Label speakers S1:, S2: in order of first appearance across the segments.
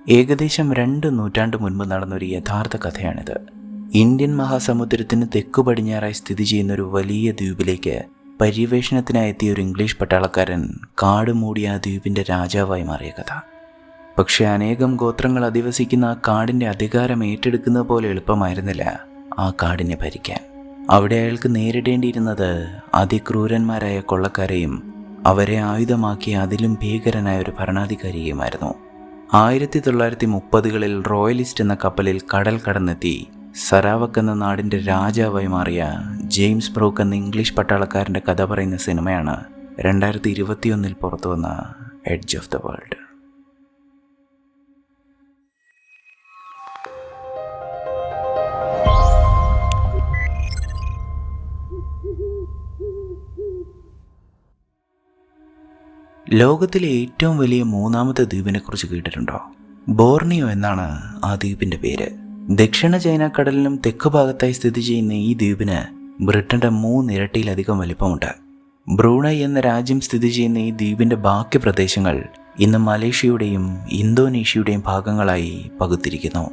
S1: ഏകദേശം 2 നൂറ്റാണ്ട് മുൻപ് നടന്നൊരു യഥാർത്ഥ കഥയാണിത്. ഇന്ത്യൻ മഹാസമുദ്രത്തിന് തെക്കു പടിഞ്ഞാറായി സ്ഥിതി ചെയ്യുന്ന ഒരു വലിയ ദ്വീപിലേക്ക് പര്യവേഷണത്തിനായി എത്തിയ ഒരു ഇംഗ്ലീഷ് പട്ടാളക്കാരൻ കാട് മൂടിയ ആ ദ്വീപിൻ്റെ രാജാവായി മാറിയ കഥ. പക്ഷെ അനേകം ഗോത്രങ്ങൾ അധിവസിക്കുന്ന ആ കാടിൻ്റെ അധികാരം ഏറ്റെടുക്കുന്ന പോലെ എളുപ്പമായിരുന്നില്ല ആ കാടിനെ ഭരിക്കാൻ. അവിടെ അയാൾക്ക് നേരിടേണ്ടിയിരുന്നത് അതിക്രൂരന്മാരായ കൊള്ളക്കാരെയും അവരെ ആയുധമാക്കി അതിലും ഭീകരനായ ഒരു ഭരണാധികാരിയുമായിരുന്നു. 1930കളിൽ റോയലിസ്റ്റ് എന്ന കപ്പലിൽ കടൽ കടന്നെത്തി സരാവക് എന്ന നാടിൻ്റെ രാജാവായി മാറിയ ജെയിംസ് ബ്രൂക്ക് എന്ന ഇംഗ്ലീഷ് പട്ടാളക്കാരൻ്റെ കഥ പറയുന്ന സിനിമയാണ് 2021 പുറത്തുവന്ന എഡ്ജ് ഓഫ് ദ വേൾഡ്. ലോകത്തിലെ ഏറ്റവും വലിയ 3ാമത്തെ ദ്വീപിനെക്കുറിച്ച് കേട്ടിട്ടുണ്ടോ? ബോർണിയോ എന്നാണ് ആ ദ്വീപിൻ്റെ പേര്. ദക്ഷിണ ചൈന കടലിനും തെക്ക് ഭാഗത്തായി സ്ഥിതി ചെയ്യുന്ന ഈ ദ്വീപിന് ബ്രിട്ടൻ്റെ 3 ഇരട്ടിയിലധികം വലിപ്പമുണ്ട്. ബ്രൂണൈ എന്ന രാജ്യം സ്ഥിതി ചെയ്യുന്ന ഈ ദ്വീപിൻ്റെ ബാക്കി പ്രദേശങ്ങൾ ഇന്ന് മലേഷ്യയുടെയും ഇന്തോനേഷ്യയുടെയും ഭാഗങ്ങളായി പകുത്തിരിക്കുന്നു.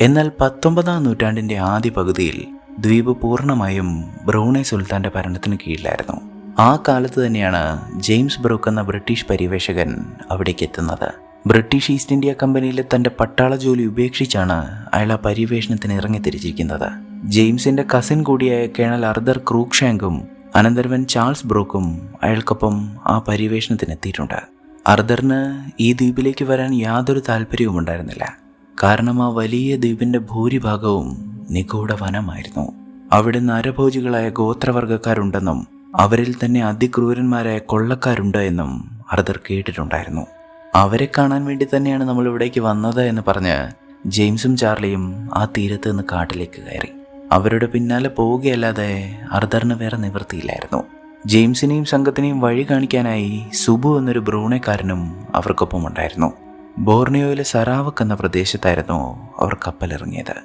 S1: എന്നാൽ 19ാം നൂറ്റാണ്ടിൻ്റെ ആദ്യ പകുതിയിൽ ദ്വീപ് പൂർണ്ണമായും ബ്രൂണൈ സുൽത്താൻ്റെ ഭരണത്തിന് കീഴിലായിരുന്നു. ആ കാലത്ത് തന്നെയാണ് ജെയിംസ് ബ്രൂക്ക് എന്ന ബ്രിട്ടീഷ് പര്യവേഷകൻ അവിടേക്ക് എത്തുന്നത്. ബ്രിട്ടീഷ് ഈസ്റ്റ് ഇന്ത്യ കമ്പനിയിലെ തൻ്റെ പട്ടാള ജോലി ഉപേക്ഷിച്ചാണ് അയാൾ ആ പര്യവേഷണത്തിന് ഇറങ്ങിത്തിരിച്ചിരിക്കുന്നത്. ജെയിംസിൻ്റെ കസിൻ കൂടിയായ കേണൽ ആർതർ ക്രൂക്ക്ഷാങ്കും അനന്തരവൻ ചാൾസ് ബ്രൂക്കും അയാൾക്കൊപ്പം ആ പര്യവേഷണത്തിനെത്തിയിട്ടുണ്ട്. ആർതറിന് ഈ ദ്വീപിലേക്ക് വരാൻ യാതൊരു താല്പര്യവും ഉണ്ടായിരുന്നില്ല. കാരണം ആ വലിയ ദ്വീപിൻ്റെ ഭൂരിഭാഗവും നിഗൂഢ വനമായിരുന്നു. അവിടെ നരഭോജികളായ ഗോത്രവർഗക്കാരുണ്ടെന്നും അവരിൽ തന്നെ അതിക്രൂരന്മാരായ കൊള്ളക്കാരുണ്ട് എന്നും ആർതർ കേട്ടിട്ടുണ്ടായിരുന്നു. അവരെ കാണാൻ വേണ്ടി തന്നെയാണ് നമ്മൾ ഇവിടേക്ക് വന്നത് എന്ന് പറഞ്ഞ് ജെയിംസും ചാർലിയും ആ തീരത്ത് നിന്ന് കാട്ടിലേക്ക് കയറി. അവരുടെ പിന്നാലെ പോവുകയല്ലാതെ ആർതറിന് വേറെ നിവൃത്തിയില്ലായിരുന്നു. ജെയിംസിനെയും സംഘത്തിനെയും വഴി കാണിക്കാനായി സുബു എന്നൊരു ബ്രൂണൈക്കാരനും അവർക്കൊപ്പം ഉണ്ടായിരുന്നു. ബോർണിയോയിലെ സരാവക് എന്ന പ്രദേശത്തായിരുന്നു അവർ കപ്പലിറങ്ങിയത്.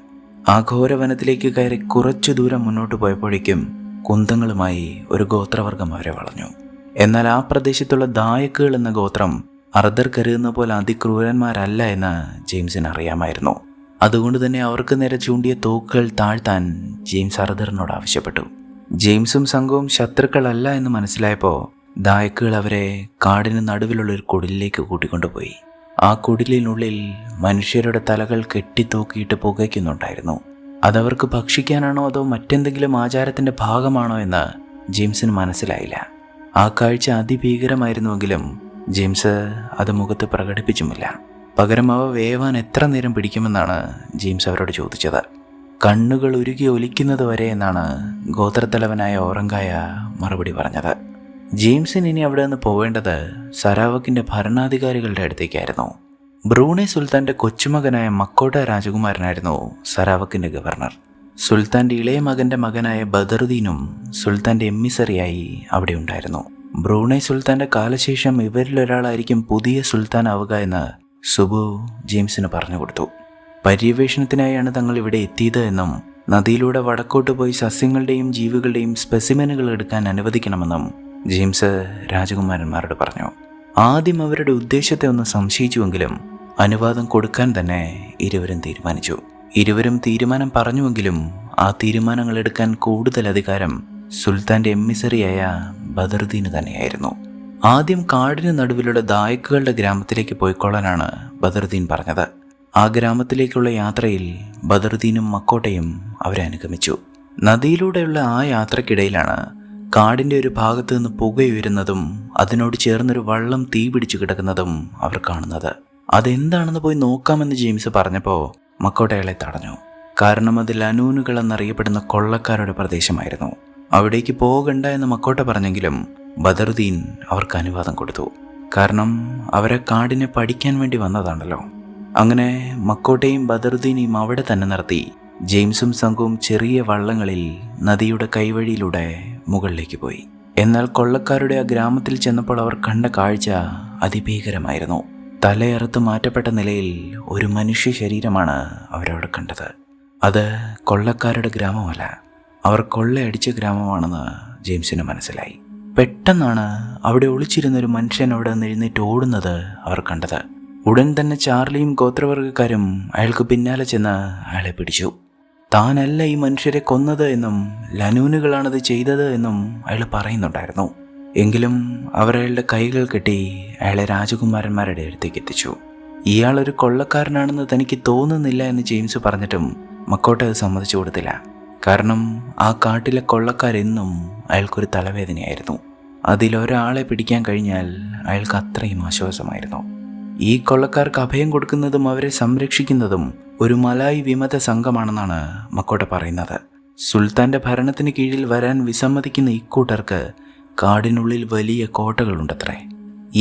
S1: ആ ഘോരവനത്തിലേക്ക് കയറി കുറച്ചു ദൂരം മുന്നോട്ട് പോയപ്പോഴേക്കും കുന്തങ്ങളുമായി ഒരു ഗോത്രവർഗം അവരെ വളഞ്ഞു. എന്നാൽ ആ പ്രദേശത്തുള്ള ദായക്കുകൾ എന്ന ഗോത്രം ആർതർ കരുതുന്ന പോലെ അതിക്രൂരന്മാരല്ല എന്ന് ജെയിംസിന് അറിയാമായിരുന്നു. അതുകൊണ്ട് തന്നെ അവർക്ക് നേരെ ചൂണ്ടിയ തോക്കുകൾ താഴ്ത്താൻ ജെയിംസ് ആർതറിനോട് ആവശ്യപ്പെട്ടു. ജെയിംസും സംഘവും ശത്രുക്കളല്ല എന്ന് മനസ്സിലായപ്പോൾ ദായക്കുകൾ അവരെ കാടിന് നടുവിലുള്ള ഒരു കുടിലിലേക്ക് കൂട്ടിക്കൊണ്ടുപോയി. ആ കുടിലിനുള്ളിൽ മനുഷ്യരുടെ തലകൾ കെട്ടിത്തൂക്കിയിട്ട് പുകയ്ക്കുന്നുണ്ടായിരുന്നു. അതവർക്ക് ഭക്ഷിക്കാനാണോ അതോ മറ്റെന്തെങ്കിലും ആചാരത്തിൻ്റെ ഭാഗമാണോ എന്ന് ജെയിംസിന് മനസ്സിലായില്ല. ആ കാഴ്ച അതിഭീകരമായിരുന്നുവെങ്കിലും ജെയിംസ് അത് മുഖത്ത് പ്രകടിപ്പിച്ചുമില്ല. പകരം അവ വേവാൻ എത്ര നേരം പിടിക്കുമെന്നാണ് ജെയിംസ് അവരോട് ചോദിച്ചത്. കണ്ണുകൾ ഉരുകി ഒലിക്കുന്നത് വരെ എന്നാണ് ഗോത്രത്തലവനായ ഓറങ്കായ മറുപടി പറഞ്ഞത്. ജെയിംസിന് ഇനി അവിടെ നിന്ന് പോവേണ്ടത് സരാവക്കിൻ്റെ ഭരണാധികാരികളുടെ അടുത്തേക്കായിരുന്നു. ബ്രൂണൈ സുൽത്താൻ്റെ കൊച്ചുമകനായ മക്കോട്ട രാജകുമാരനായിരുന്നു സരാവക്കിൻ്റെ ഗവർണർ. സുൽത്താൻ്റെ ഇളയ മകൻ്റെ മകനായ ബദറുദ്ദീനും സുൽത്താൻ്റെ എമ്മിസറിയായി അവിടെ ഉണ്ടായിരുന്നു. ബ്രൂണൈ സുൽത്താൻ്റെ കാലശേഷം ഇവരിലൊരാളായിരിക്കും പുതിയ സുൽത്താൻ ആവുക എന്ന് സുബു ജെയിംസിന് പറഞ്ഞു കൊടുത്തു. പര്യവേഷണത്തിനായാണ് തങ്ങൾ ഇവിടെ എത്തിയത് എന്നും നദിയിലൂടെ വടക്കോട്ട് പോയി സസ്യങ്ങളുടെയും ജീവികളുടെയും സ്പെസിമെനുകൾ എടുക്കാൻ അനുവദിക്കണമെന്നും ജെയിംസ് രാജകുമാരന്മാരോട് പറഞ്ഞു. ആദ്യം അവരുടെ ഉദ്ദേശത്തെ ഒന്ന് സംശയിച്ചുവെങ്കിലും അനുവാദം കൊടുക്കാൻ തന്നെ ഇരുവരും തീരുമാനിച്ചു. ഇരുവരും തീരുമാനം പറഞ്ഞുവെങ്കിലും ആ തീരുമാനങ്ങൾ എടുക്കാൻ കൂടുതൽ അധികാരം സുൽത്താൻ്റെ എമ്മിസറിയായ ബദറുദ്ദീന് തന്നെയായിരുന്നു. ആദ്യം കാടിന് നടുവിലുള്ള ദായക്കുകളുടെ ഗ്രാമത്തിലേക്ക് പോയിക്കൊള്ളാനാണ് ബദറുദ്ദീൻ പറഞ്ഞത്. ആ ഗ്രാമത്തിലേക്കുള്ള യാത്രയിൽ ബദറുദ്ദീനും മക്കോട്ടയും അവരെ അനുഗമിച്ചു. നദിയിലൂടെയുള്ള ആ യാത്രക്കിടയിലാണ് കാടിൻ്റെ ഒരു ഭാഗത്ത് നിന്ന് പുകയുയരുന്നതും അതിനോട് ചേർന്നൊരു വള്ളം തീ പിടിച്ചു കിടക്കുന്നതും അവർ കാണുന്നത്. അതെന്താണെന്ന് പോയി നോക്കാമെന്ന് ജെയിംസ് പറഞ്ഞപ്പോൾ മക്കോട്ട അയാളെ തടഞ്ഞു. കാരണം അത് ലനൂനുകൾ എന്നറിയപ്പെടുന്ന കൊള്ളക്കാരുടെ പ്രദേശമായിരുന്നു. അവിടേക്ക് പോകണ്ട എന്ന് മക്കോട്ട പറഞ്ഞെങ്കിലും ബദറുദ്ദീൻ അവർക്ക് അനുവാദം കൊടുത്തു. കാരണം അവരെ കാടിനെ പഠിക്കാൻ വേണ്ടി വന്നതാണല്ലോ. അങ്ങനെ മക്കോട്ടയും ബദറുദ്ദീനെയും അവിടെ തന്നെ നിർത്തി ജെയിംസും സംഘവും ചെറിയ വള്ളങ്ങളിൽ നദിയുടെ കൈവഴിയിലൂടെ മുകളിലേക്ക് പോയി. എന്നാൽ കൊള്ളക്കാരുടെ ആ ഗ്രാമത്തിൽ ചെന്നപ്പോൾ അവർ കണ്ട കാഴ്ച അതിഭീകരമായിരുന്നു. തലയറുത്ത് മാറ്റപ്പെട്ട നിലയിൽ ഒരു മനുഷ്യ ശരീരമാണ് അവരവിടെ കണ്ടത്. അത് കൊള്ളക്കാരുടെ ഗ്രാമമല്ല, അവർ കൊള്ളയടിച്ച ഗ്രാമമാണെന്ന് ജെയിംസിന് മനസ്സിലായി. പെട്ടെന്നാണ് അവിടെ ഒളിച്ചിരുന്നൊരു മനുഷ്യൻ അവിടെ നിന്ന് എഴുന്നേറ്റ് ഓടുന്നത് അവർ കണ്ടത്. ഉടൻ തന്നെ ചാർലിയും ഗോത്രവർഗക്കാരും അയാൾക്ക് പിന്നാലെ ചെന്ന് അയാളെ പിടിച്ചു. താനല്ല ഈ മനുഷ്യരെ കൊന്നത് എന്നും ലനൂനുകളാണത് ചെയ്തത് എന്നും അയാൾ പറയുന്നുണ്ടായിരുന്നു. എങ്കിലും അവരയാളുടെ കൈകൾ കെട്ടി അയാളെ രാജകുമാരന്മാരുടെ അടുത്തേക്ക് എത്തിച്ചു. ഇയാളൊരു കൊള്ളക്കാരനാണെന്ന് തനിക്ക് തോന്നുന്നില്ല എന്ന് ജെയിംസ് പറഞ്ഞിട്ടും മക്കോട്ട അത് സമ്മതിച്ചു കൊടുത്തില്ല. കാരണം ആ കാട്ടിലെ കൊള്ളക്കാരെന്നും അയാൾക്കൊരു തലവേദനയായിരുന്നു. അതിലൊരാളെ പിടിക്കാൻ കഴിഞ്ഞാൽ അയാൾക്ക് അത്രയും ആശ്വാസമായിരുന്നു. ഈ കൊള്ളക്കാർക്ക് അഭയം കൊടുക്കുന്നതും അവരെ സംരക്ഷിക്കുന്നതും ഒരു മലായി വിമത സംഘമാണെന്നാണ് മക്കോട്ട പറയുന്നത്. സുൽത്താൻ്റെ ഭരണത്തിന് കീഴിൽ വരാൻ വിസമ്മതിക്കുന്ന ഇക്കൂട്ടർക്ക് കാടിനുള്ളിൽ വലിയ കോട്ടകളുണ്ടത്രേ.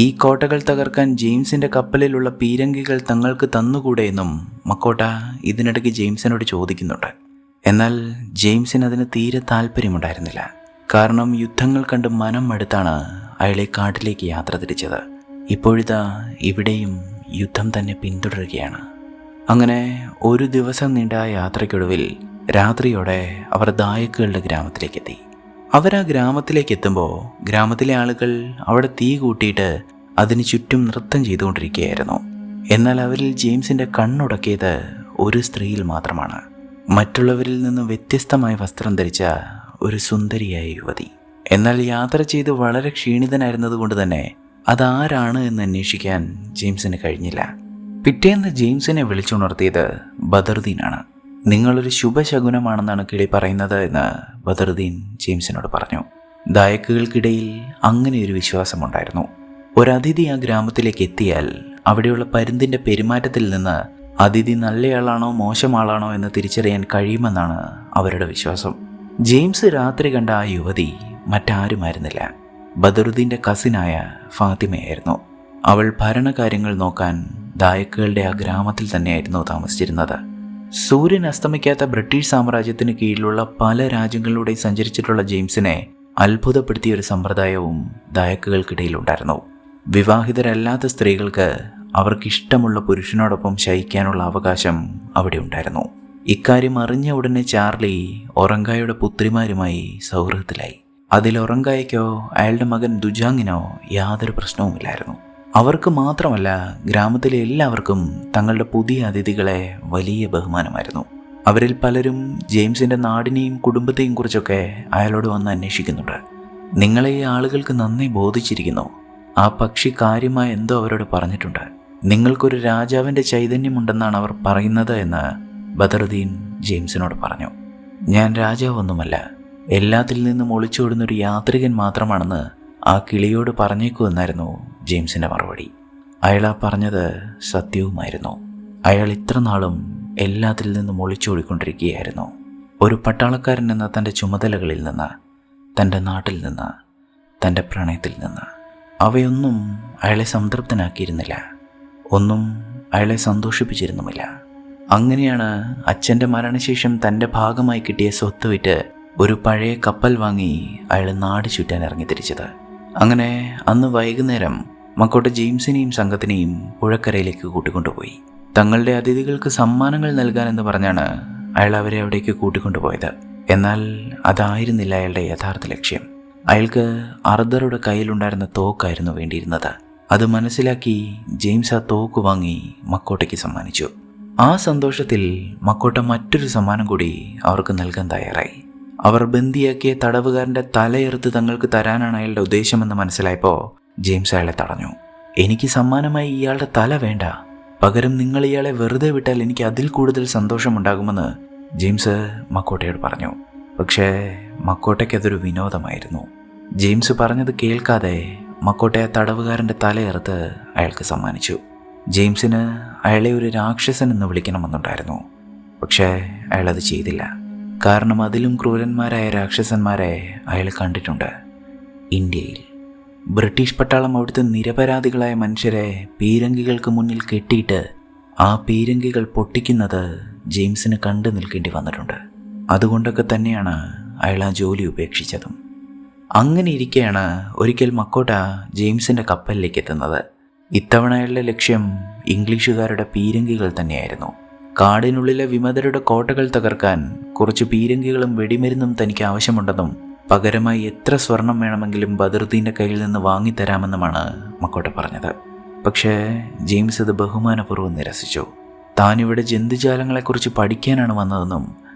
S1: ഈ കോട്ടകൾ തകർക്കാൻ ജെയിംസിൻ്റെ കപ്പലിലുള്ള പീരങ്കികൾ തങ്ങൾക്ക് തന്നുകൂടെ എന്നും മക്കോട്ട ഇതിനിടയ്ക്ക് ജെയിംസിനോട് ചോദിക്കുന്നുണ്ട്. എന്നാൽ ജെയിംസിന് അതിന് തീരെ താല്പര്യമുണ്ടായിരുന്നില്ല. കാരണം യുദ്ധങ്ങൾ കണ്ട് മനം മടുത്താണ് അയാളെ കാട്ടിലേക്ക് യാത്ര തിരിച്ചത്. ഇപ്പോഴിതാ ഇവിടെയും യുദ്ധം തന്നെ പിന്തുടരുകയാണ്. അങ്ങനെ ഒരു ദിവസം നീണ്ട യാത്രയ്ക്കൊടുവിൽ രാത്രിയോടെ അവർ ദായക്കുകളുടെ ഗ്രാമത്തിലേക്കെത്തി. അവർ ആ ഗ്രാമത്തിലേക്ക് എത്തുമ്പോൾ ഗ്രാമത്തിലെ ആളുകൾ അവിടെ തീ കൂട്ടിയിട്ട് അതിന് ചുറ്റും നൃത്തം ചെയ്തുകൊണ്ടിരിക്കുകയായിരുന്നു. എന്നാൽ അവരിൽ ജെയിംസിൻ്റെ കണ്ണുടക്കിയത് ഒരു സ്ത്രീയിൽ മാത്രമാണ്. മറ്റുള്ളവരിൽ നിന്ന് വ്യത്യസ്തമായ വസ്ത്രം ധരിച്ച ഒരു സുന്ദരിയായ യുവതി. എന്നാൽ യാത്ര ചെയ്ത് വളരെ ക്ഷീണിതനായിരുന്നത് കൊണ്ട് തന്നെ അതാരാണ് എന്ന് അന്വേഷിക്കാൻ ജെയിംസിന് കഴിഞ്ഞില്ല. പിറ്റേന്ന് ജെയിംസിനെ വിളിച്ചുണർത്തിയത് ബദറുദ്ദീനാണ്. നിങ്ങളൊരു ശുഭശകുനമാണെന്നാണ് കിളി പറയുന്നത് എന്ന് ബദറുദ്ദീൻ ജെയിംസിനോട് പറഞ്ഞു. ദായക്കുകൾക്കിടയിൽ അങ്ങനെ ഒരു വിശ്വാസമുണ്ടായിരുന്നു. ഒരതിഥി ആ ഗ്രാമത്തിലേക്ക് എത്തിയാൽ അവിടെയുള്ള പരുന്തിൻ്റെ പെരുമാറ്റത്തിൽ നിന്ന് അതിഥി നല്ലയാളാണോ മോശം ആളാണോ എന്ന് തിരിച്ചറിയാൻ കഴിയുമെന്നാണ് അവരുടെ വിശ്വാസം. ജെയിംസ് രാത്രി കണ്ട ആ യുവതി മറ്റാരുമായിരുന്നില്ല, ബദറുദ്ദീൻ്റെ കസിനായ ഫാത്തിമയായിരുന്നു. അവൾ ഭരണകാര്യങ്ങൾ നോക്കാൻ ദായക്കുകളുടെ ആ ഗ്രാമത്തിൽ തന്നെയായിരുന്നു താമസിച്ചിരുന്നത്. സൂര്യൻ അസ്തമിക്കാത്ത ബ്രിട്ടീഷ് സാമ്രാജ്യത്തിന് കീഴിലുള്ള പല രാജ്യങ്ങളിലൂടെ സഞ്ചരിച്ചിട്ടുള്ള ജെയിംസിനെ അത്ഭുതപ്പെടുത്തിയ ഒരു സമ്പ്രദായവും ദായക്കുകൾക്കിടയിലുണ്ടായിരുന്നു. വിവാഹിതരല്ലാത്ത സ്ത്രീകൾക്ക് അവർക്കിഷ്ടമുള്ള പുരുഷനോടൊപ്പം ശയിക്കാനുള്ള അവകാശം അവിടെ ഉണ്ടായിരുന്നു. ഇക്കാര്യം അറിഞ്ഞ ഉടനെ ചാർലി ഒറങ്കായുടെ പുത്രിമാരുമായി സൗഹൃദത്തിലായി. അതിൽ ഒറങ്കായ്ക്കോ അയാളുടെ മകൻ ദുജാങ്ങിനോ യാതൊരു പ്രശ്നവുമില്ലായിരുന്നു. അവർക്ക് മാത്രമല്ല, ഗ്രാമത്തിലെ എല്ലാവർക്കും തങ്ങളുടെ പുതിയ അതിഥികളെ വലിയ ബഹുമാനമായിരുന്നു. അവരിൽ പലരും ജെയിംസിൻ്റെ നാടിനെയും കുടുംബത്തെയും കുറിച്ചൊക്കെ അയാളോട് വന്ന് അന്വേഷിക്കുന്നുണ്ട്. നിങ്ങളെ ഈ ആളുകൾക്ക് നന്ദി ബോധിച്ചിരിക്കുന്നു. ആ പക്ഷി കാര്യമായ എന്തോ അവരോട് പറഞ്ഞിട്ടുണ്ട്. നിങ്ങൾക്കൊരു രാജാവിൻ്റെ ചൈതന്യമുണ്ടെന്നാണ് അവർ പറയുന്നത് എന്ന് ബദറുദ്ദീൻ ജെയിംസിനോട് പറഞ്ഞു. ഞാൻ രാജാവൊന്നുമല്ല, എല്ലാത്തിൽ നിന്നും ഒളിച്ചോടുന്നൊരു യാത്രികൻ മാത്രമാണെന്ന് ആ കിളിയോട് പറഞ്ഞേക്കൂ എന്നായിരുന്നു ജെയിംസിൻ്റെ മറുപടി. അയാൾ ആ പറഞ്ഞത് സത്യവുമായിരുന്നു. അയാൾ ഇത്ര നാളും എല്ലാത്തിൽ നിന്നും ഒളിച്ചോടിക്കൊണ്ടിരിക്കുകയായിരുന്നു. ഒരു പട്ടാളക്കാരൻ എന്ന തൻ്റെ ചുമതലകളിൽ നിന്ന്, തൻ്റെ നാട്ടിൽ നിന്ന്, തൻ്റെ പ്രണയത്തിൽ നിന്ന്. അവയൊന്നും അയാളെ സംതൃപ്തനാക്കിയിരുന്നില്ല. ഒന്നും അയാളെ സന്തോഷിപ്പിച്ചിരുന്നുമില്ല. അങ്ങനെയാണ് അച്ഛൻ്റെ മരണശേഷം തൻ്റെ ഭാഗമായി കിട്ടിയ സ്വത്ത് വിറ്റ് ഒരു പഴയ കപ്പൽ വാങ്ങി അയാൾ നാട് ചുറ്റാൻ ഇറങ്ങി തിരിച്ചത്. അങ്ങനെ അന്ന് വൈകുന്നേരം മക്കോട്ട ജെയിംസിനെയും സംഘത്തിനെയും പുഴക്കരയിലേക്ക് കൂട്ടിക്കൊണ്ടുപോയി. തങ്ങളുടെ അതിഥികൾക്ക് സമ്മാനങ്ങൾ നൽകാനെന്ന് പറഞ്ഞാണ് അയാൾ അവരെ അവിടേക്ക് കൂട്ടിക്കൊണ്ടുപോയത്. എന്നാൽ അതായിരുന്നില്ല അയാളുടെ യഥാർത്ഥ ലക്ഷ്യം. അയാൾക്ക് അർദറുടെ കയ്യിലുണ്ടായിരുന്ന തോക്കായിരുന്നു വേണ്ടിയിരുന്നത്. അത് മനസ്സിലാക്കി ജെയിംസ് ആ തോക്ക് വാങ്ങി മക്കോട്ടയ്ക്ക് സമ്മാനിച്ചു. ആ സന്തോഷത്തിൽ മക്കോട്ട മറ്റൊരു സമ്മാനം കൂടി അവർക്ക് നൽകാൻ തയ്യാറായി. അവർ ബന്ദിയാക്കിയ തടവുകാരൻ്റെ തലയെറുത്ത് തങ്ങൾക്ക് തരാനാണ് അയാളുടെ ഉദ്ദേശമെന്ന് മനസ്സിലായപ്പോൾ ജെയിംസ് അയാളെ തടഞ്ഞു. എനിക്ക് സമ്മാനമായി ഇയാളുടെ തല വേണ്ട, പകരം നിങ്ങൾ ഇയാളെ വെറുതെ വിട്ടാൽ എനിക്ക് അതിൽ കൂടുതൽ സന്തോഷമുണ്ടാകുമെന്ന് ജെയിംസ് മക്കോട്ടയോട് പറഞ്ഞു. പക്ഷേ മക്കോട്ടയ്ക്ക് അതൊരു വിനോദമായിരുന്നു. ജെയിംസ് പറഞ്ഞത് കേൾക്കാതെ മക്കോട്ട ആ തടവുകാരൻ്റെ തലയെറുത്ത് അയാൾക്ക് സമ്മാനിച്ചു. ജെയിംസിന് അയാളെ ഒരു രാക്ഷസൻ എന്ന് വിളിക്കണമെന്നുണ്ടായിരുന്നു. പക്ഷേ അയാളത് ചെയ്തില്ല. കാരണം അതിലും ക്രൂരന്മാരായ രാക്ഷസന്മാരെ അയാൾ കണ്ടിട്ടുണ്ട്. ഇന്ത്യയിൽ ബ്രിട്ടീഷ് പട്ടാളം അവിടുത്തെ നിരപരാധികളായ മനുഷ്യരെ പീരങ്കികൾക്ക് മുന്നിൽ കെട്ടിയിട്ട് ആ പീരങ്കികൾ പൊട്ടിക്കുന്നത് ജെയിംസിന് കണ്ടു നിൽക്കേണ്ടി വന്നിട്ടുണ്ട്. അതുകൊണ്ടൊക്കെ തന്നെയാണ് അയാൾ ആ ജോലി ഉപേക്ഷിച്ചതും. അങ്ങനെ ഇരിക്കെയാണ് ഒരിക്കൽ മക്കോട്ട ജെയിംസിൻ്റെ കപ്പലിലേക്ക് എത്തുന്നത്. ഇത്തവണ അയാളുടെ ലക്ഷ്യം ഇംഗ്ലീഷുകാരുടെ പീരങ്കികൾ തന്നെയായിരുന്നു. കാടിനുള്ളിലെ വിമതരുടെ കോട്ടകൾ തകർക്കാൻ കുറച്ച് പീരങ്കികളും വെടിമരുന്നും തനിക്ക് ആവശ്യമുണ്ടെന്നും പകരമായി എത്ര സ്വർണം വേണമെങ്കിലും ബദറുദ്ദീൻ്റെ കയ്യിൽ നിന്ന് വാങ്ങിത്തരാമെന്നുമാണ് മക്കോട്ട പറഞ്ഞത്. പക്ഷേ ജെയിംസ് അത് ബഹുമാനപൂർവ്വം നിരസിച്ചു. താനിവിടെ ജന്തുജാലങ്ങളെക്കുറിച്ച് പഠിക്കാനാണ് വന്നതെന്നും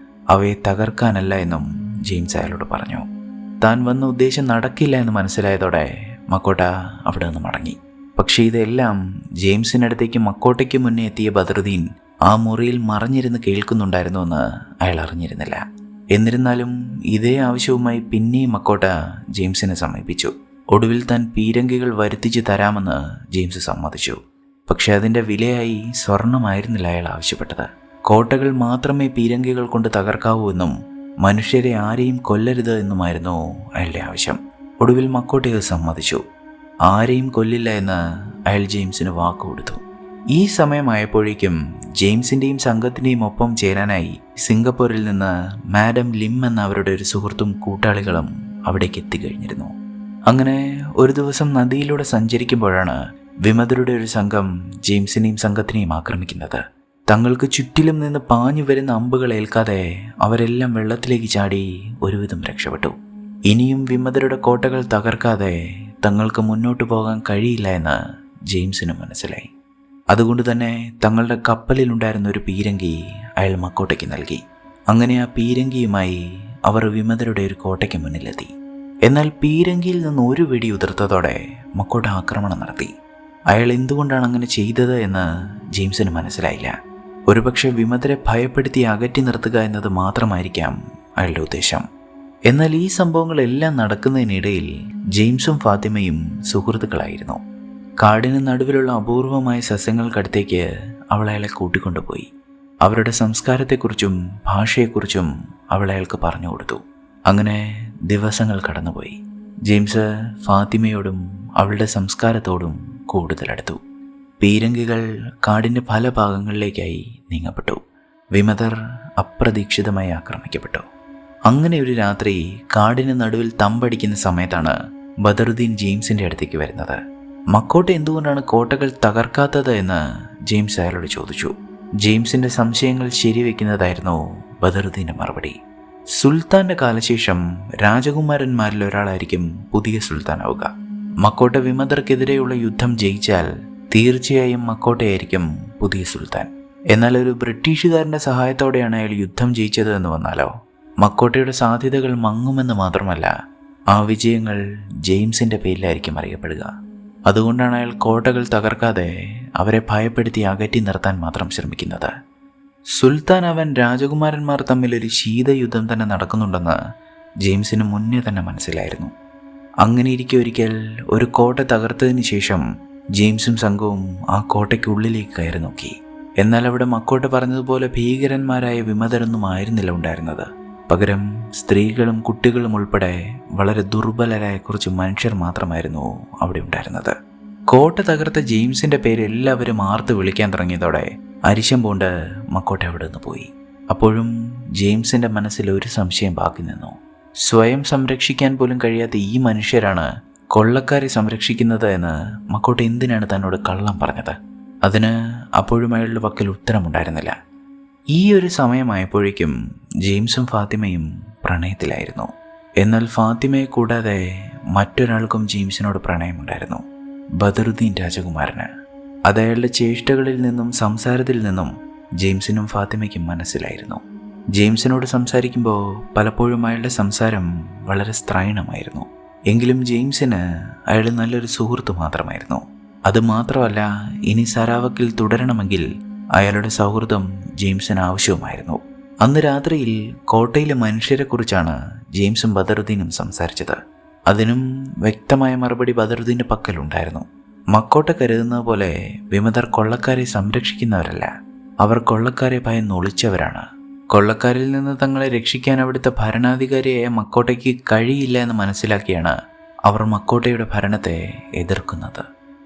S1: അവയെ തകർക്കാനല്ല എന്നും ജെയിംസ് അയാളോട് പറഞ്ഞു. താൻ വന്ന ഉദ്ദേശം നടക്കില്ല എന്ന് മനസ്സിലായതോടെ മക്കോട്ട അവിടെ നിന്ന് മടങ്ങി. പക്ഷേ ഇതെല്ലാം ജെയിംസിനടുത്തേക്ക് മക്കോട്ടയ്ക്ക് മുന്നേ എത്തിയ ബദറുദ്ദീൻ ആ മുറിയിൽ മറഞ്ഞിരുന്ന് കേൾക്കുന്നുണ്ടായിരുന്നുവെന്ന് അയാൾ അറിഞ്ഞിരുന്നില്ല. എന്നിരുന്നാലും ഇതേ ആവശ്യവുമായി പിന്നെയും മക്കോട്ട ജെയിംസിനെ സമീപിച്ചു. ഒടുവിൽ താൻ പീരങ്കികൾ വരുത്തിച്ച് തരാമെന്ന് ജെയിംസ് സമ്മതിച്ചു. പക്ഷെ അതിൻ്റെ വിലയായി സ്വർണമായിരുന്നില്ല അയാൾ ആവശ്യപ്പെട്ടത്. കോട്ടകൾ മാത്രമേ പീരങ്കികൾ കൊണ്ട് തകർക്കാവൂ എന്നും മനുഷ്യരെ ആരെയും കൊല്ലരുത് എന്നുമായിരുന്നു അയാളുടെ ആവശ്യം. ഒടുവിൽ മക്കോട്ടയെ സമ്മതിച്ചു. ആരെയും കൊല്ലില്ല എന്ന് അയാൾ ജെയിംസിന് വാക്കുകൊടുത്തു. ഈ സമയമായപ്പോഴേക്കും ജെയിംസിൻ്റെയും സംഘത്തിൻ്റെയും ഒപ്പം ചേരാനായി സിംഗപ്പൂരിൽ നിന്ന് മാഡം ലിം എന്ന അവരുടെ ഒരു സുഹൃത്തും കൂട്ടാളികളും അവിടേക്ക് എത്തിക്കഴിഞ്ഞിരുന്നു. അങ്ങനെ ഒരു ദിവസം നദിയിലൂടെ സഞ്ചരിക്കുമ്പോഴാണ് വിമതരുടെ ഒരു സംഘം ജെയിംസിനെയും സംഘത്തിനെയും ആക്രമിക്കുന്നത്. തങ്ങൾക്ക് ചുറ്റിലും നിന്ന് പാഞ്ഞു വരുന്ന അമ്പുകൾ ഏൽക്കാതെ അവരെല്ലാം വെള്ളത്തിലേക്ക് ചാടി ഒരുവിധം രക്ഷപ്പെട്ടു. ഇനിയും വിമതരുടെ കോട്ടകൾ തകർക്കാതെ തങ്ങൾക്ക് മുന്നോട്ട് പോകാൻ കഴിയില്ല എന്ന് ജെയിംസിന് മനസ്സിലായി. അതുകൊണ്ട് തന്നെ തങ്ങളുടെ കപ്പലിലുണ്ടായിരുന്ന ഒരു പീരങ്കി അയാൾ മക്കോട്ടയ്ക്ക് നൽകി. അങ്ങനെ ആ പീരങ്കിയുമായി അവർ വിമതരുടെ ഒരു കോട്ടയ്ക്ക് മുന്നിലെത്തി. എന്നാൽ പീരങ്കിയിൽ നിന്ന് ഒരു വെടി ഉതിർത്തതോടെ മക്കോട്ട ആക്രമണം നടത്തി. അയാൾ എന്തുകൊണ്ടാണ് അങ്ങനെ ചെയ്തത് എന്ന് ജെയിംസിന് മനസ്സിലായില്ല. ഒരുപക്ഷെ വിമതരെ ഭയപ്പെടുത്തി അകറ്റി നിർത്തുക എന്നത് മാത്രമായിരിക്കാം അയാളുടെ ഉദ്ദേശം. എന്നാൽ ഈ സംഭവങ്ങളെല്ലാം നടക്കുന്നതിനിടയിൽ ജെയിംസും ഫാത്തിമയും സുഹൃത്തുക്കളായിരുന്നു. കാടിന് നടുവിലുള്ള അപൂർവമായ സസ്യങ്ങൾക്കടുത്തേക്ക് അവൾ അയാളെ കൂട്ടിക്കൊണ്ടുപോയി. അവരുടെ സംസ്കാരത്തെക്കുറിച്ചും ഭാഷയെക്കുറിച്ചും അവൾ അയാൾക്ക് പറഞ്ഞു കൊടുത്തു. അങ്ങനെ ദിവസങ്ങൾ കടന്നുപോയി. ജെയിംസ് ഫാത്തിമയോടും അവളുടെ സംസ്കാരത്തോടും കൂടുതലടുത്തു. പീരങ്കികൾ കാടിൻ്റെ പല ഭാഗങ്ങളിലേക്കായി നീങ്ങപ്പെട്ടു. വിമതർ അപ്രതീക്ഷിതമായി ആക്രമിക്കപ്പെട്ടു. അങ്ങനെ ഒരു രാത്രി കാടിന് നടുവിൽ തമ്പടിക്കുന്ന സമയത്താണ് ബദറുദ്ദീൻ ജെയിംസിൻ്റെ അടുത്തേക്ക് വരുന്നത്. മക്കോട്ട എന്തുകൊണ്ടാണ് കോട്ടകൾ തകർക്കാത്തത് എന്ന് ജെയിംസ് അയാളോട് ചോദിച്ചു. ജെയിംസിൻ്റെ സംശയങ്ങൾ ശരിവെക്കുന്നതായിരുന്നു ബദറുദ്ദീൻ്റെ മറുപടി. സുൽത്താൻ്റെ കാലശേഷം രാജകുമാരന്മാരിൽ ഒരാളായിരിക്കും പുതിയ സുൽത്താനാവുക. മക്കോട്ട വിമതർക്കെതിരെയുള്ള യുദ്ധം ജയിച്ചാൽ തീർച്ചയായും മക്കോട്ടയായിരിക്കും പുതിയ സുൽത്താൻ. എന്നാൽ ഒരു ബ്രിട്ടീഷുകാരൻ്റെ സഹായത്തോടെയാണ് അയാൾ യുദ്ധം ജയിച്ചത് എന്ന് വന്നാലോ, മക്കോട്ടയുടെ സാധ്യതകൾ മങ്ങുമെന്ന് മാത്രമല്ല, ആ വിജയങ്ങൾ ജെയിംസിൻ്റെ പേരിലായിരിക്കും അറിയപ്പെടുക. അതുകൊണ്ടാണ് അയാൾ കോട്ടകൾ തകർക്കാതെ അവരെ ഭയപ്പെടുത്തി അകറ്റി നിർത്താൻ മാത്രം ശ്രമിക്കുന്നത്. സുൽത്താൻ അവൻ രാജകുമാരന്മാർ തമ്മിൽ ഒരു ശീതയുദ്ധം തന്നെ നടക്കുന്നുണ്ടെന്ന് ജെയിംസിന് മുന്നേ തന്നെ മനസ്സിലായിരുന്നു. അങ്ങനെയിരിക്കെ ഒരിക്കൽ ഒരു കോട്ട തകർത്തതിന് ശേഷം ജെയിംസും സംഘവും ആ കോട്ടയ്ക്കുള്ളിലേക്ക് കയറി നോക്കി. എന്നാൽ അവിടെ മക്കോട്ട പറഞ്ഞതുപോലെ ഭീകരന്മാരായ വിമതരൊന്നും ആയിരുന്നില്ല ഉണ്ടായിരുന്നത്. പകരം സ്ത്രീകളും കുട്ടികളും ഉൾപ്പെടെ വളരെ ദുർബലരായ കുറച്ച് മനുഷ്യർ മാത്രമായിരുന്നു അവിടെ ഉണ്ടായിരുന്നത്. കോട്ട തകർത്ത ജെയിംസിന്റെ പേര് എല്ലാവരും ആർത്ത് വിളിക്കാൻ തുടങ്ങിയതോടെ അരിശം പൂണ്ട് മക്കോട്ട അവിടെ നിന്ന് പോയി. അപ്പോഴും ജെയിംസിന്റെ മനസ്സിൽ ഒരു സംശയം ബാക്കി നിന്നു. സ്വയം സംരക്ഷിക്കാൻ പോലും കഴിയാത്ത ഈ മനുഷ്യരാണ് കൊള്ളക്കാരെ സംരക്ഷിക്കുന്നത് എന്ന് മക്കോട്ട എന്തിനാണ് തന്നോട് കള്ളം പറഞ്ഞത്? അതിന് അപ്പോഴും അയാളുടെ പക്കൽ ഉത്തരമുണ്ടായിരുന്നില്ല. ഈ ഒരു സമയമായപ്പോഴേക്കും ജെയിംസും ഫാത്തിമയും പ്രണയത്തിലായിരുന്നു. എന്നാൽ ഫാത്തിമയെ കൂടാതെ മറ്റൊരാൾക്കും ജെയിംസിനോട് പ്രണയമുണ്ടായിരുന്നു, ബദറുദ്ദീൻ രാജകുമാരന്. അത് അയാളുടെ ചേഷ്ടകളിൽ നിന്നും സംസാരത്തിൽ നിന്നും ജെയിംസിനും ഫാത്തിമയ്ക്കും മനസ്സിലായിരുന്നു. ജെയിംസിനോട് സംസാരിക്കുമ്പോൾ പലപ്പോഴും അയാളുടെ സംസാരം വളരെ സ്ത്രൈണമായിരുന്നു. എങ്കിലും ജെയിംസിന് അയാൾ നല്ലൊരു സുഹൃത്ത് മാത്രമായിരുന്നു. അതുമാത്രമല്ല, ഇനി സരാവക്കിൽ തുടരണമെങ്കിൽ അയാളുടെ സൗഹൃദം ജെയിംസിന് ആവശ്യവുമായിരുന്നു. അന്ന് രാത്രിയിൽ കോട്ടയിലെ മനുഷ്യരെക്കുറിച്ചാണ് ജെയിംസും ബദറുദ്ദീനും സംസാരിച്ചത്. അതിനും വ്യക്തമായ മറുപടി ബദറുദ്ദീൻ്റെ പക്കലുണ്ടായിരുന്നു. മക്കോട്ട കരുതുന്നത് പോലെ വിമതർ കൊള്ളക്കാരെ സംരക്ഷിക്കുന്നവരല്ല, അവർ കൊള്ളക്കാരെ ഭയന്ന് ഒളിച്ചവരാണ്. കൊള്ളക്കാരിൽ നിന്ന് തങ്ങളെ രക്ഷിക്കാൻ അവിടുത്തെ ഭരണാധികാരിയായ മക്കോട്ടയ്ക്ക് കഴിയില്ല എന്ന് മനസ്സിലാക്കിയാണ് അവർ മക്കോട്ടയുടെ ഭരണത്തെ എതിർക്കുന്നത്.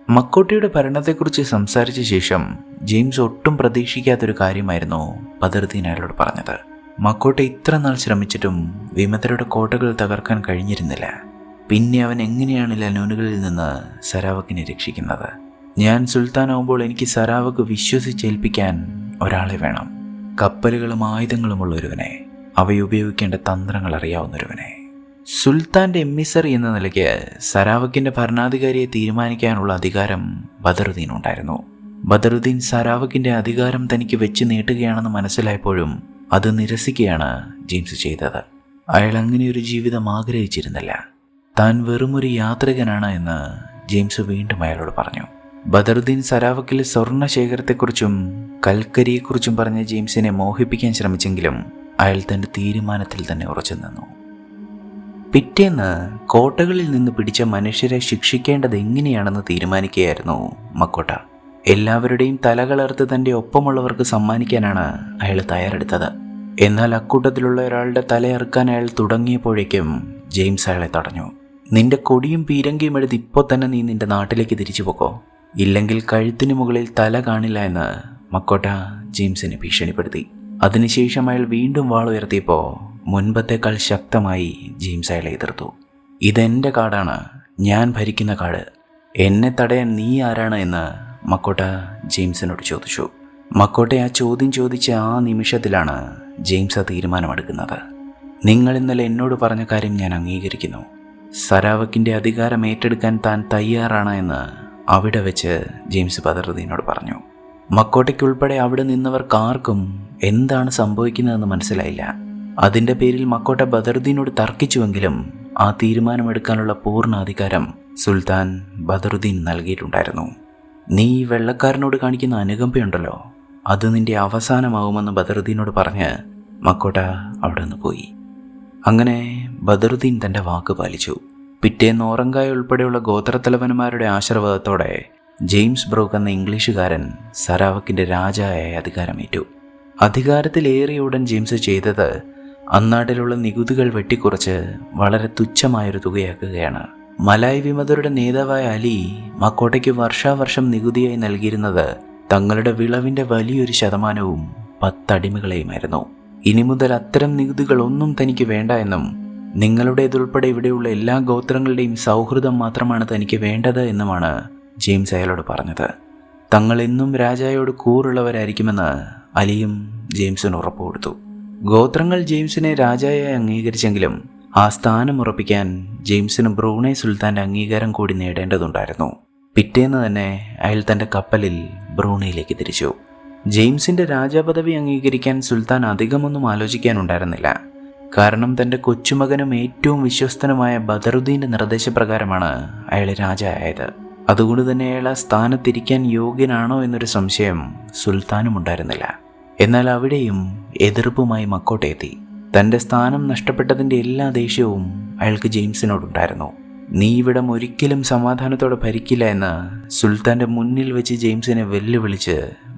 S1: മക്കോട്ടയുടെ ഭരണത്തെക്കുറിച്ച് സംസാരിച്ച ശേഷം ജെയിംസ് ഒട്ടും പ്രതീക്ഷിക്കാത്തൊരു കാര്യമായിരുന്നു ബദറുദ്ദീൻ അയാളോട് പറഞ്ഞത്. മക്കോട്ട ഇത്ര നാൾ ശ്രമിച്ചിട്ടും വിമതരുടെ കോട്ടകൾ തകർക്കാൻ കഴിഞ്ഞിരുന്നില്ല. പിന്നെ അവൻ എങ്ങനെയാണ് ലനൂനുകളിൽ നിന്ന് സരാവക്കിനെ രക്ഷിക്കുന്നത്? ഞാൻ സുൽത്താനാവുമ്പോൾ എനിക്ക് സരാവക്ക് വിശ്വസിച്ചേൽപ്പിക്കാൻ ഒരാളെ വേണം. കപ്പലുകളും ആയുധങ്ങളുമുള്ള ഒരുവനെ, അവയുപയോഗിക്കേണ്ട തന്ത്രങ്ങൾ അറിയാവുന്നൊരുവനെ. സുൽത്താൻ്റെ എമ്മിസറി എന്ന നിലയ്ക്ക് സരാവക്കിൻ്റെ ഭരണാധികാരിയെ തീരുമാനിക്കാനുള്ള അധികാരം ബദറുദ്ദീനുണ്ടായിരുന്നു. ബദറുദ്ദീൻ സരാവക്കിൻ്റെ അധികാരം തനിക്ക് വെച്ച് നീട്ടുകയാണെന്ന് മനസ്സിലായപ്പോഴും അത് നിരസിക്കുകയാണ് ജെയിംസ് ചെയ്തത്. അയാൾ അങ്ങനെയൊരു ജീവിതം ആഗ്രഹിച്ചിരുന്നില്ല. താൻ വെറുമൊരു യാത്രികനാണ് എന്ന് ജെയിംസ് വീണ്ടും അയാളോട് പറഞ്ഞു. ബദറുദ്ദീൻ സരാവക്കിലെ സ്വർണ്ണ ശേഖരത്തെക്കുറിച്ചും കൽക്കരിയെക്കുറിച്ചും പറഞ്ഞ് ജെയിംസിനെ മോഹിപ്പിക്കാൻ ശ്രമിച്ചെങ്കിലും അയാൾ തൻ്റെ തീരുമാനത്തിൽ തന്നെ ഉറച്ചു നിന്നു. പിറ്റേന്ന് കോട്ടകളിൽ നിന്ന് പിടിച്ച മനുഷ്യരെ ശിക്ഷിക്കേണ്ടത് എങ്ങനെയാണെന്ന് തീരുമാനിക്കുകയായിരുന്നു മക്കോട്ട. എല്ലാവരുടെയും തലകളർത്ത് തൻ്റെ ഒപ്പമുള്ളവർക്ക് സമ്മാനിക്കാനാണ് അയാൾ തയ്യാറെടുത്തത്. എന്നാൽ അക്കൂട്ടത്തിലുള്ള ഒരാളുടെ തലയറുക്കാൻ അയാൾ തുടങ്ങിയപ്പോഴേക്കും ജെയിംസ് അയാളെ തടഞ്ഞു. നിന്റെ കൊടിയും പീരങ്കിയും എടുത്ത് ഇപ്പോൾ തന്നെ നീ നിന്റെ നാട്ടിലേക്ക് തിരിച്ചു പോകോ, ഇല്ലെങ്കിൽ കഴുത്തിന് മുകളിൽ തല കാണില്ല എന്ന് മക്കോട്ട ജെയിംസിനെ ഭീഷണിപ്പെടുത്തി. അതിനുശേഷം അയാൾ വീണ്ടും വാളുയർത്തിയപ്പോൾ മുൻപത്തേക്കാൾ ശക്തമായി ജെയിംസ് അയാളെ എതിർത്തു. ഇതെൻ്റെ കാടാണ്, ഞാൻ ഭരിക്കുന്ന കാട്, എന്നെ തടയാൻ നീ ആരാണ് എന്ന് മക്കോട്ട ജെയിംസിനോട് ചോദിച്ചു. മക്കോട്ടെ ആ ചോദ്യം ചോദിച്ച ആ നിമിഷത്തിലാണ് ജെയിംസ് ആ തീരുമാനമെടുക്കുന്നത്. നിങ്ങൾ ഇന്നലെ എന്നോട് പറഞ്ഞ കാര്യം ഞാൻ അംഗീകരിക്കുന്നു. സരാവക്കിൻ്റെ അധികാരം ഏറ്റെടുക്കാൻ താൻ തയ്യാറാണ് എന്ന് അവിടെ വെച്ച് ജെയിംസ് ബദറുദ്ദീനോട് പറഞ്ഞു. മക്കോട്ടയ്ക്കുൾപ്പെടെ അവിടെ നിന്നവർക്കാർക്കും എന്താണ് സംഭവിക്കുന്നതെന്ന് മനസ്സിലായില്ല. അതിൻ്റെ പേരിൽ മക്കോട്ട ബദറുദ്ദീനോട് തർക്കിച്ചുവെങ്കിലും ആ തീരുമാനമെടുക്കാനുള്ള പൂർണ്ണ അധികാരം സുൽത്താൻ ബദറുദ്ദീൻ നൽകിയിട്ടുണ്ടായിരുന്നു. നീ ഈ വെള്ളക്കാരനോട് കാണിക്കുന്ന അനുകമ്പയുണ്ടല്ലോ, അത് നിന്റെ അവസാനമാവുമെന്ന് ബദറുദ്ദീനോട് പറഞ്ഞ് മക്കോട്ട അവിടെ നിന്ന് പോയി. അങ്ങനെ ബദറുദ്ദീൻ തൻ്റെ വാക്ക് പാലിച്ചു. പിറ്റേന്ന് ഓറങ്കായ ഉൾപ്പെടെയുള്ള ഗോത്രത്തലവന്മാരുടെ ആശീർവാദത്തോടെ ജെയിംസ് ബ്രൂക്ക് എന്ന ഇംഗ്ലീഷുകാരൻ സരാവക്കിൻ്റെ രാജായായി അധികാരമേറ്റു. അധികാരത്തിലേറിയ ഉടൻ ജെയിംസ് ചെയ്തത് അന്നാട്ടിലുള്ള നികുതികൾ വെട്ടിക്കുറച്ച് വളരെ തുച്ഛമായൊരു തുകയാക്കുകയാണ്. മലായ് വിമതരുടെ നേതാവായ അലി മക്കോട്ടയ്ക്ക് വർഷാവർഷം നികുതിയായി നൽകിയിരുന്നത് തങ്ങളുടെ വിളവിൻ്റെ വലിയൊരു ശതമാനവും 10 അടിമകളെയുമായിരുന്നു. ഇനി മുതൽ അത്തരം നികുതികളൊന്നും തനിക്ക് വേണ്ട എന്നും നിങ്ങളുടേതുൾപ്പെടെ ഇവിടെയുള്ള എല്ലാ ഗോത്രങ്ങളുടെയും സൗഹൃദം മാത്രമാണ് തനിക്ക് വേണ്ടത് എന്നുമാണ് ജെയിംസ് അയാളോട് പറഞ്ഞത്. തങ്ങൾ എന്നും രാജായോട് കൂറുള്ളവരായിരിക്കുമെന്ന് അലിയും ജെയിംസിന് ഉറപ്പ് കൊടുത്തു. ഗോത്രങ്ങൾ ജെയിംസിനെ രാജായായി അംഗീകരിച്ചെങ്കിലും ആ സ്ഥാനം ഉറപ്പിക്കാൻ ജെയിംസിന് ബ്രൂണൈ സുൽത്താൻ്റെ അംഗീകാരം കൂടി നേടേണ്ടതുണ്ടായിരുന്നു. പിറ്റേന്ന് തന്നെ അയാൾ തൻ്റെ കപ്പലിൽ ബ്രൂണൈയിലേക്ക് തിരിച്ചു. ജെയിംസിൻ്റെ രാജാപദവി അംഗീകരിക്കാൻ സുൽത്താൻ അധികമൊന്നും ആലോചിക്കാനുണ്ടായിരുന്നില്ല. കാരണം തൻ്റെ കൊച്ചുമകനും ഏറ്റവും വിശ്വസ്തനുമായ ബദറുദ്ദീൻ്റെ നിർദ്ദേശപ്രകാരമാണ് അയാൾ രാജായായത്. അതുകൊണ്ട് തന്നെ അയാൾ ആ സ്ഥാനത്തിരിക്കാൻ യോഗ്യനാണോ എന്നൊരു സംശയം സുൽത്താനും ഉണ്ടായിരുന്നില്ല. എന്നാൽ അവിടെയും എതിർപ്പുമായി മക്കോട്ട എത്തി. തൻ്റെ സ്ഥാനം നഷ്ടപ്പെട്ടതിൻ്റെ എല്ലാ ദേഷ്യവും അയാൾക്ക് ജെയിംസിനോടുണ്ടായിരുന്നു. നീ ഇവിടം ഒരിക്കലും സമാധാനത്തോടെ ഭരിക്കില്ല എന്ന് സുൽത്താൻ്റെ മുന്നിൽ വെച്ച് ജെയിംസിനെ വെല്ലുവിളിച്ച്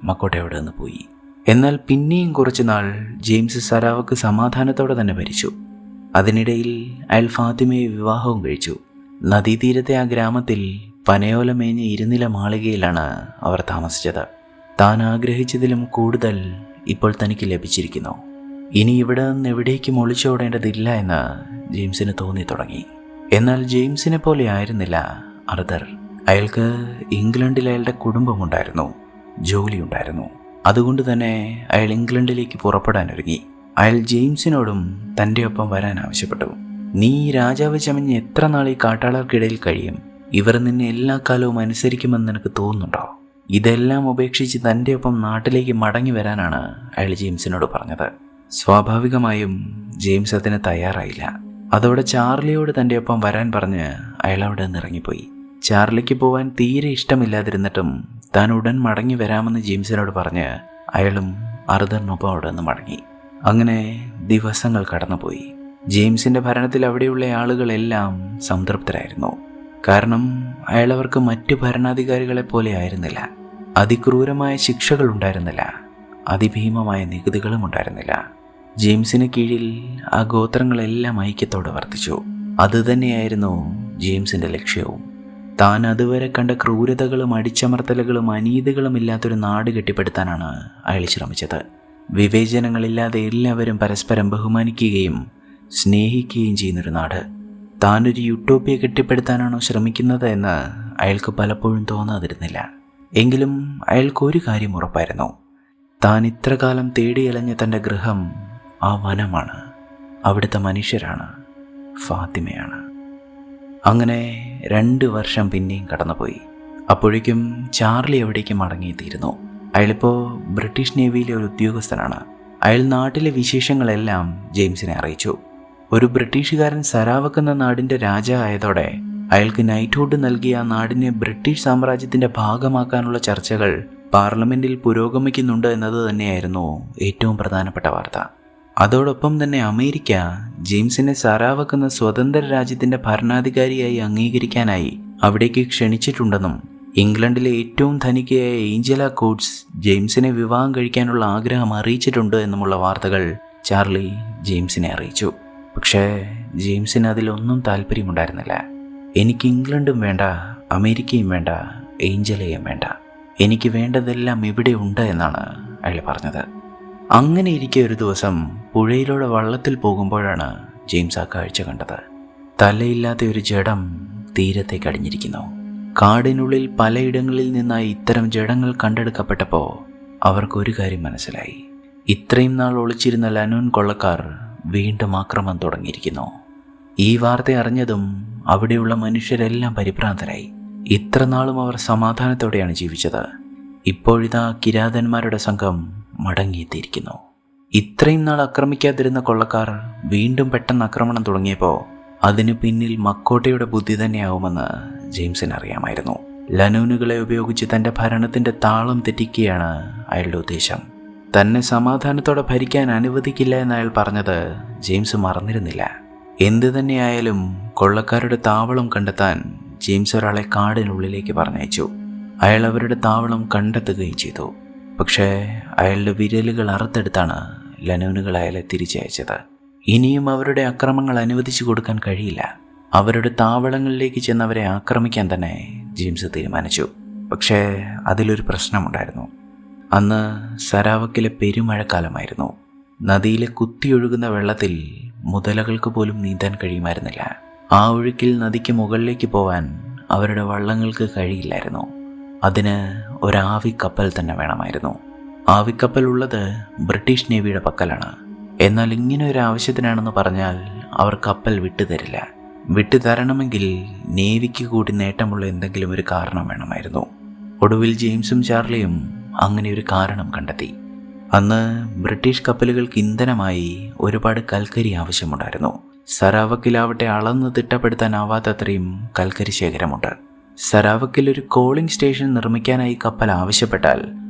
S1: മക്കോട്ട അവിടെ നിന്ന് പോയി. എന്നാൽ പിന്നെയും കുറച്ചു നാൾ ജെയിംസ് സരാവക്ക് സമാധാനത്തോടെ തന്നെ ഭരിച്ചു. അതിനിടയിൽ അയാൾ ഫാത്തിമയെ വിവാഹവും കഴിച്ചു. നദീതീരത്തെ ആ ഗ്രാമത്തിൽ പനയോല മേഞ്ഞ ഇരുനില മാളികയിലാണ് അവർ താമസിച്ചത്. താൻ ആഗ്രഹിച്ചതിലും കൂടുതൽ ഇപ്പോൾ തനിക്ക് ലഭിച്ചിരിക്കുന്നു. ഇനി ഇവിടെ നിന്ന് എവിടേക്കും ഒളിച്ചോടേണ്ടതില്ല എന്ന് ജെയിംസിന് തോന്നി തുടങ്ങി. എന്നാൽ ജെയിംസിനെ പോലെ ആയിരുന്നില്ല അർതർ. അയാൾക്ക് ഇംഗ്ലണ്ടിൽ അയാളുടെ കുടുംബമുണ്ടായിരുന്നു, ജോലിയുണ്ടായിരുന്നു. അതുകൊണ്ട് തന്നെ അയാൾ ഇംഗ്ലണ്ടിലേക്ക് പുറപ്പെടാനൊരുങ്ങി. അയാൾ ജെയിംസിനോടും തൻ്റെ ഒപ്പം വരാൻ ആവശ്യപ്പെട്ടു. നീ രാജാവ് ചമഞ്ഞ് എത്ര നാൾ ഈ കാട്ടാളർക്കിടയിൽ കഴിയും? ഇവർ നിന്നെ എല്ലാ കാലവും അനുസരിക്കുമെന്ന് നിനക്ക് തോന്നുന്നുണ്ടോ? ഇതെല്ലാം ഉപേക്ഷിച്ച് തൻ്റെ ഒപ്പം നാട്ടിലേക്ക് മടങ്ങി വരാനാണ് അയാൾ ജെയിംസിനോട് പറഞ്ഞത്. സ്വാഭാവികമായും ജെയിംസ് അതിന് തയ്യാറായില്ല. അതോടെ ചാർലിയോട് തൻ്റെ ഒപ്പം വരാൻ പറഞ്ഞ് അയാൾ അവിടെ നിന്ന് ഇറങ്ങിപ്പോയി. ചാർലിക്ക് പോവാൻ തീരെ ഇഷ്ടമില്ലാതിരുന്നിട്ടും താൻ ഉടൻ മടങ്ങി വരാമെന്ന് ജെയിംസിനോട് പറഞ്ഞ് അയാളും അർതറിനൊപ്പം അവിടെ നിന്ന് മടങ്ങി. അങ്ങനെ ദിവസങ്ങൾ കടന്നുപോയി. ജെയിംസിൻ്റെ ഭരണത്തിൽ അവിടെയുള്ള ആളുകളെല്ലാം സംതൃപ്തരായിരുന്നു. കാരണം അയാൾ അവർക്ക് മറ്റു ഭരണാധികാരികളെ പോലെ ആയിരുന്നില്ല. അതിക്രൂരമായ ശിക്ഷകൾ ഉണ്ടായിരുന്നില്ല, അതിഭീമമായ നികുതികളും ഉണ്ടായിരുന്നില്ല. ജെയിംസിന് കീഴിൽ ആ ഗോത്രങ്ങളെല്ലാം ഐക്യത്തോടെ വർത്തിച്ചു. അതുതന്നെയായിരുന്നു ജെയിംസിൻ്റെ ലക്ഷ്യവും. താൻ അതുവരെ കണ്ട ക്രൂരതകളും അടിച്ചമർത്തലുകളും അനീതികളും ഇല്ലാത്തൊരു നാട് കെട്ടിപ്പടുത്താനാണ് അയാൾ ശ്രമിച്ചത്. വിവേചനങ്ങളില്ലാതെ എല്ലാവരും പരസ്പരം ബഹുമാനിക്കുകയും സ്നേഹിക്കുകയും ചെയ്യുന്നൊരു നാട്. താനൊരു യൂട്ടോപ്യ കെട്ടിപ്പടുത്താനാണോ ശ്രമിക്കുന്നത് എന്ന് അയാൾക്ക് പലപ്പോഴും തോന്നാതിരുന്നില്ല. എങ്കിലും അയാൾക്കൊരു കാര്യം ഉറപ്പായിരുന്നു. താൻ ഇത്രകാലം തേടിയലഞ്ഞ തൻ്റെ ഗൃഹം ആ വനമാണ്, അവിടുത്തെ മനുഷ്യരാണ്. ഫാത്തിമയാണ്. അങ്ങനെ 2 വർഷം പിന്നെയും കടന്നുപോയി. അപ്പോഴേക്കും ചാർലി എവിടേക്ക് മടങ്ങിയെത്തിയിരുന്നു. അയാളിപ്പോൾ ബ്രിട്ടീഷ് നേവിയിലെ ഒരു ഉദ്യോഗസ്ഥനാണ്. അയാൾ നാട്ടിലെ വിശേഷങ്ങളെല്ലാം ജെയിംസിനെ അറിയിച്ചു. ഒരു ബ്രിട്ടീഷുകാരൻ സരാവക് എന്ന നാടിൻ്റെ രാജാവായതോടെ അയാൾക്ക് നൈറ്റ്ഹുഡ് നൽകിയ ആ നാടിനെ ബ്രിട്ടീഷ് സാമ്രാജ്യത്തിൻ്റെ ഭാഗമാക്കാനുള്ള ചർച്ചകൾ പാർലമെൻറ്റിൽ പുരോഗമിക്കുന്നുണ്ട് എന്നത് തന്നെയായിരുന്നു ഏറ്റവും പ്രധാനപ്പെട്ട വാർത്ത. അതോടൊപ്പം തന്നെ അമേരിക്ക ജെയിംസിനെ സരാവക് എന്ന സ്വതന്ത്ര രാജ്യത്തിൻ്റെ ഭരണാധികാരിയായി അംഗീകരിക്കാനായി അവിടേക്ക് ക്ഷണിച്ചിട്ടുണ്ടെന്നും ഇംഗ്ലണ്ടിലെ ഏറ്റവും ധനികയായ ഏഞ്ചല കോട്സ് ജെയിംസിനെ വിവാഹം കഴിക്കാനുള്ള ആഗ്രഹം അറിയിച്ചിട്ടുണ്ട് എന്നുമുള്ള വാർത്തകൾ ചാർലി ജെയിംസിനെ അറിയിച്ചു. പക്ഷേ ജെയിംസിന് അതിലൊന്നും താല്പര്യമുണ്ടായിരുന്നില്ല. എനിക്ക് ഇംഗ്ലണ്ടും വേണ്ട, അമേരിക്കയും വേണ്ട, ഏഞ്ചലയും വേണ്ട, എനിക്ക് വേണ്ടതെല്ലാം ഇവിടെ ഉണ്ട് എന്നാണ് അയാൾ പറഞ്ഞത്. അങ്ങനെ ഇരിക്കെ ഒരു ദിവസം പുഴയിലൂടെ വള്ളത്തിൽ പോകുമ്പോഴാണ് ജെയിംസ് ആ കാഴ്ച കണ്ടത്. തലയില്ലാത്ത ഒരു ജഡം തീരത്തേക്ക് അടിഞ്ഞിരിക്കുന്നു. കാടിനുള്ളിൽ പലയിടങ്ങളിൽ നിന്നായി ഇത്തരം ജഡങ്ങൾ കണ്ടെടുക്കപ്പെട്ടപ്പോൾ അവർക്കൊരു കാര്യം മനസ്സിലായി. ഇത്രയും നാൾ ഒളിച്ചിരുന്ന ലനൂൻ കൊള്ളക്കാർ വീണ്ടും ആക്രമണം തുടങ്ങിയിരിക്കുന്നു. ഈ വാർത്ത അറിഞ്ഞതും അവിടെയുള്ള മനുഷ്യരെല്ലാം പരിഭ്രാന്തരായി. ഇത്ര നാളും അവർ സമാധാനത്തോടെയാണ് ജീവിച്ചത്. ഇപ്പോഴിതാ കിരാതന്മാരുടെ സംഘം മടങ്ങിയെത്തിയിരിക്കുന്നു. ഇത്രയും നാൾ ആക്രമിക്കാതിരുന്ന കൊള്ളക്കാർ വീണ്ടും പെട്ടെന്ന് ആക്രമണം തുടങ്ങിയപ്പോൾ അതിനു പിന്നിൽ മക്കോട്ടയുടെ ബുദ്ധി തന്നെയാവുമെന്ന് ജെയിംസിന് അറിയാമായിരുന്നു. ലനൂനുകളെ ഉപയോഗിച്ച് തൻ്റെ ഭരണത്തിൻ്റെ താളം തെറ്റിക്കുകയാണ് അയാളുടെ ഉദ്ദേശം. തന്നെ സമാധാനത്തോടെ ഭരിക്കാൻ അനുവദിക്കില്ല എന്ന് അയാൾ പറഞ്ഞത് ജെയിംസ് മറന്നിരുന്നില്ല. എന്തു തന്നെയായാലും കൊള്ളക്കാരുടെ താവളം കണ്ടെത്താൻ ജെയിംസ് ഒരാളെ കാടിനുള്ളിലേക്ക് പറഞ്ഞയച്ചു. അയാൾ അവരുടെ താവളം കണ്ടെത്തുകയും ചെയ്തു. പക്ഷേ അയാളുടെ വിരലുകൾ അറുത്തെടുത്താണ് ലനൂനുകൾ അയാളെ തിരിച്ചയച്ചത്. ഇനിയും അവരുടെ അക്രമങ്ങൾ അനുവദിച്ചു കൊടുക്കാൻ കഴിയില്ല. അവരുടെ താവളങ്ങളിലേക്ക് ചെന്നവരെ ആക്രമിക്കാൻ തന്നെ ജെയിംസ് തീരുമാനിച്ചു. പക്ഷേ അതിലൊരു പ്രശ്നമുണ്ടായിരുന്നു. അന്ന് സരാവക്കിലെ പെരുമഴക്കാലമായിരുന്നു. നദിയിലെ കുത്തിയൊഴുകുന്ന വെള്ളത്തിൽ മുതലകൾക്ക് പോലും നീന്താൻ കഴിയുമായിരുന്നില്ല. ആ ഒഴുക്കിൽ നദിക്ക് മുകളിലേക്ക് പോവാൻ അവരുടെ വള്ളങ്ങൾക്ക് കഴിയില്ലായിരുന്നു. അതിന് ഒരാവിക്കപ്പൽ തന്നെ വേണമായിരുന്നു. ആവിക്കപ്പൽ ഉള്ളത് ബ്രിട്ടീഷ് നേവിയുടെ പക്കലാണ്. എന്നാൽ ഇങ്ങനെ ഒരു ആവശ്യത്തിനാണെന്ന് പറഞ്ഞാൽ അവർ കപ്പൽ വിട്ടുതരില്ല. വിട്ടുതരണമെങ്കിൽ നേവിക്ക് കൂടി നേട്ടമുള്ള എന്തെങ്കിലും ഒരു കാരണം വേണമായിരുന്നു. ഒടുവിൽ ജെയിംസും ചാർലിയും അങ്ങനെ ഒരു കാരണം കണ്ടെത്തി. അന്ന് ബ്രിട്ടീഷ് കപ്പലുകൾക്ക് ഇന്ധനമായി ഒരുപാട് കൽക്കരി ആവശ്യമുണ്ടായിരുന്നു. സരാവക്കിലാവട്ടെ അളന്ന് തിട്ടപ്പെടുത്താനാവാത്തത്രയും കൽക്കരി ശേഖരമുണ്ട്. സരാവക്കിൽ ഒരു കോളിംഗ് സ്റ്റേഷൻ നിർമ്മിക്കാനായി കപ്പൽ ആവശ്യപ്പെട്ടാൽ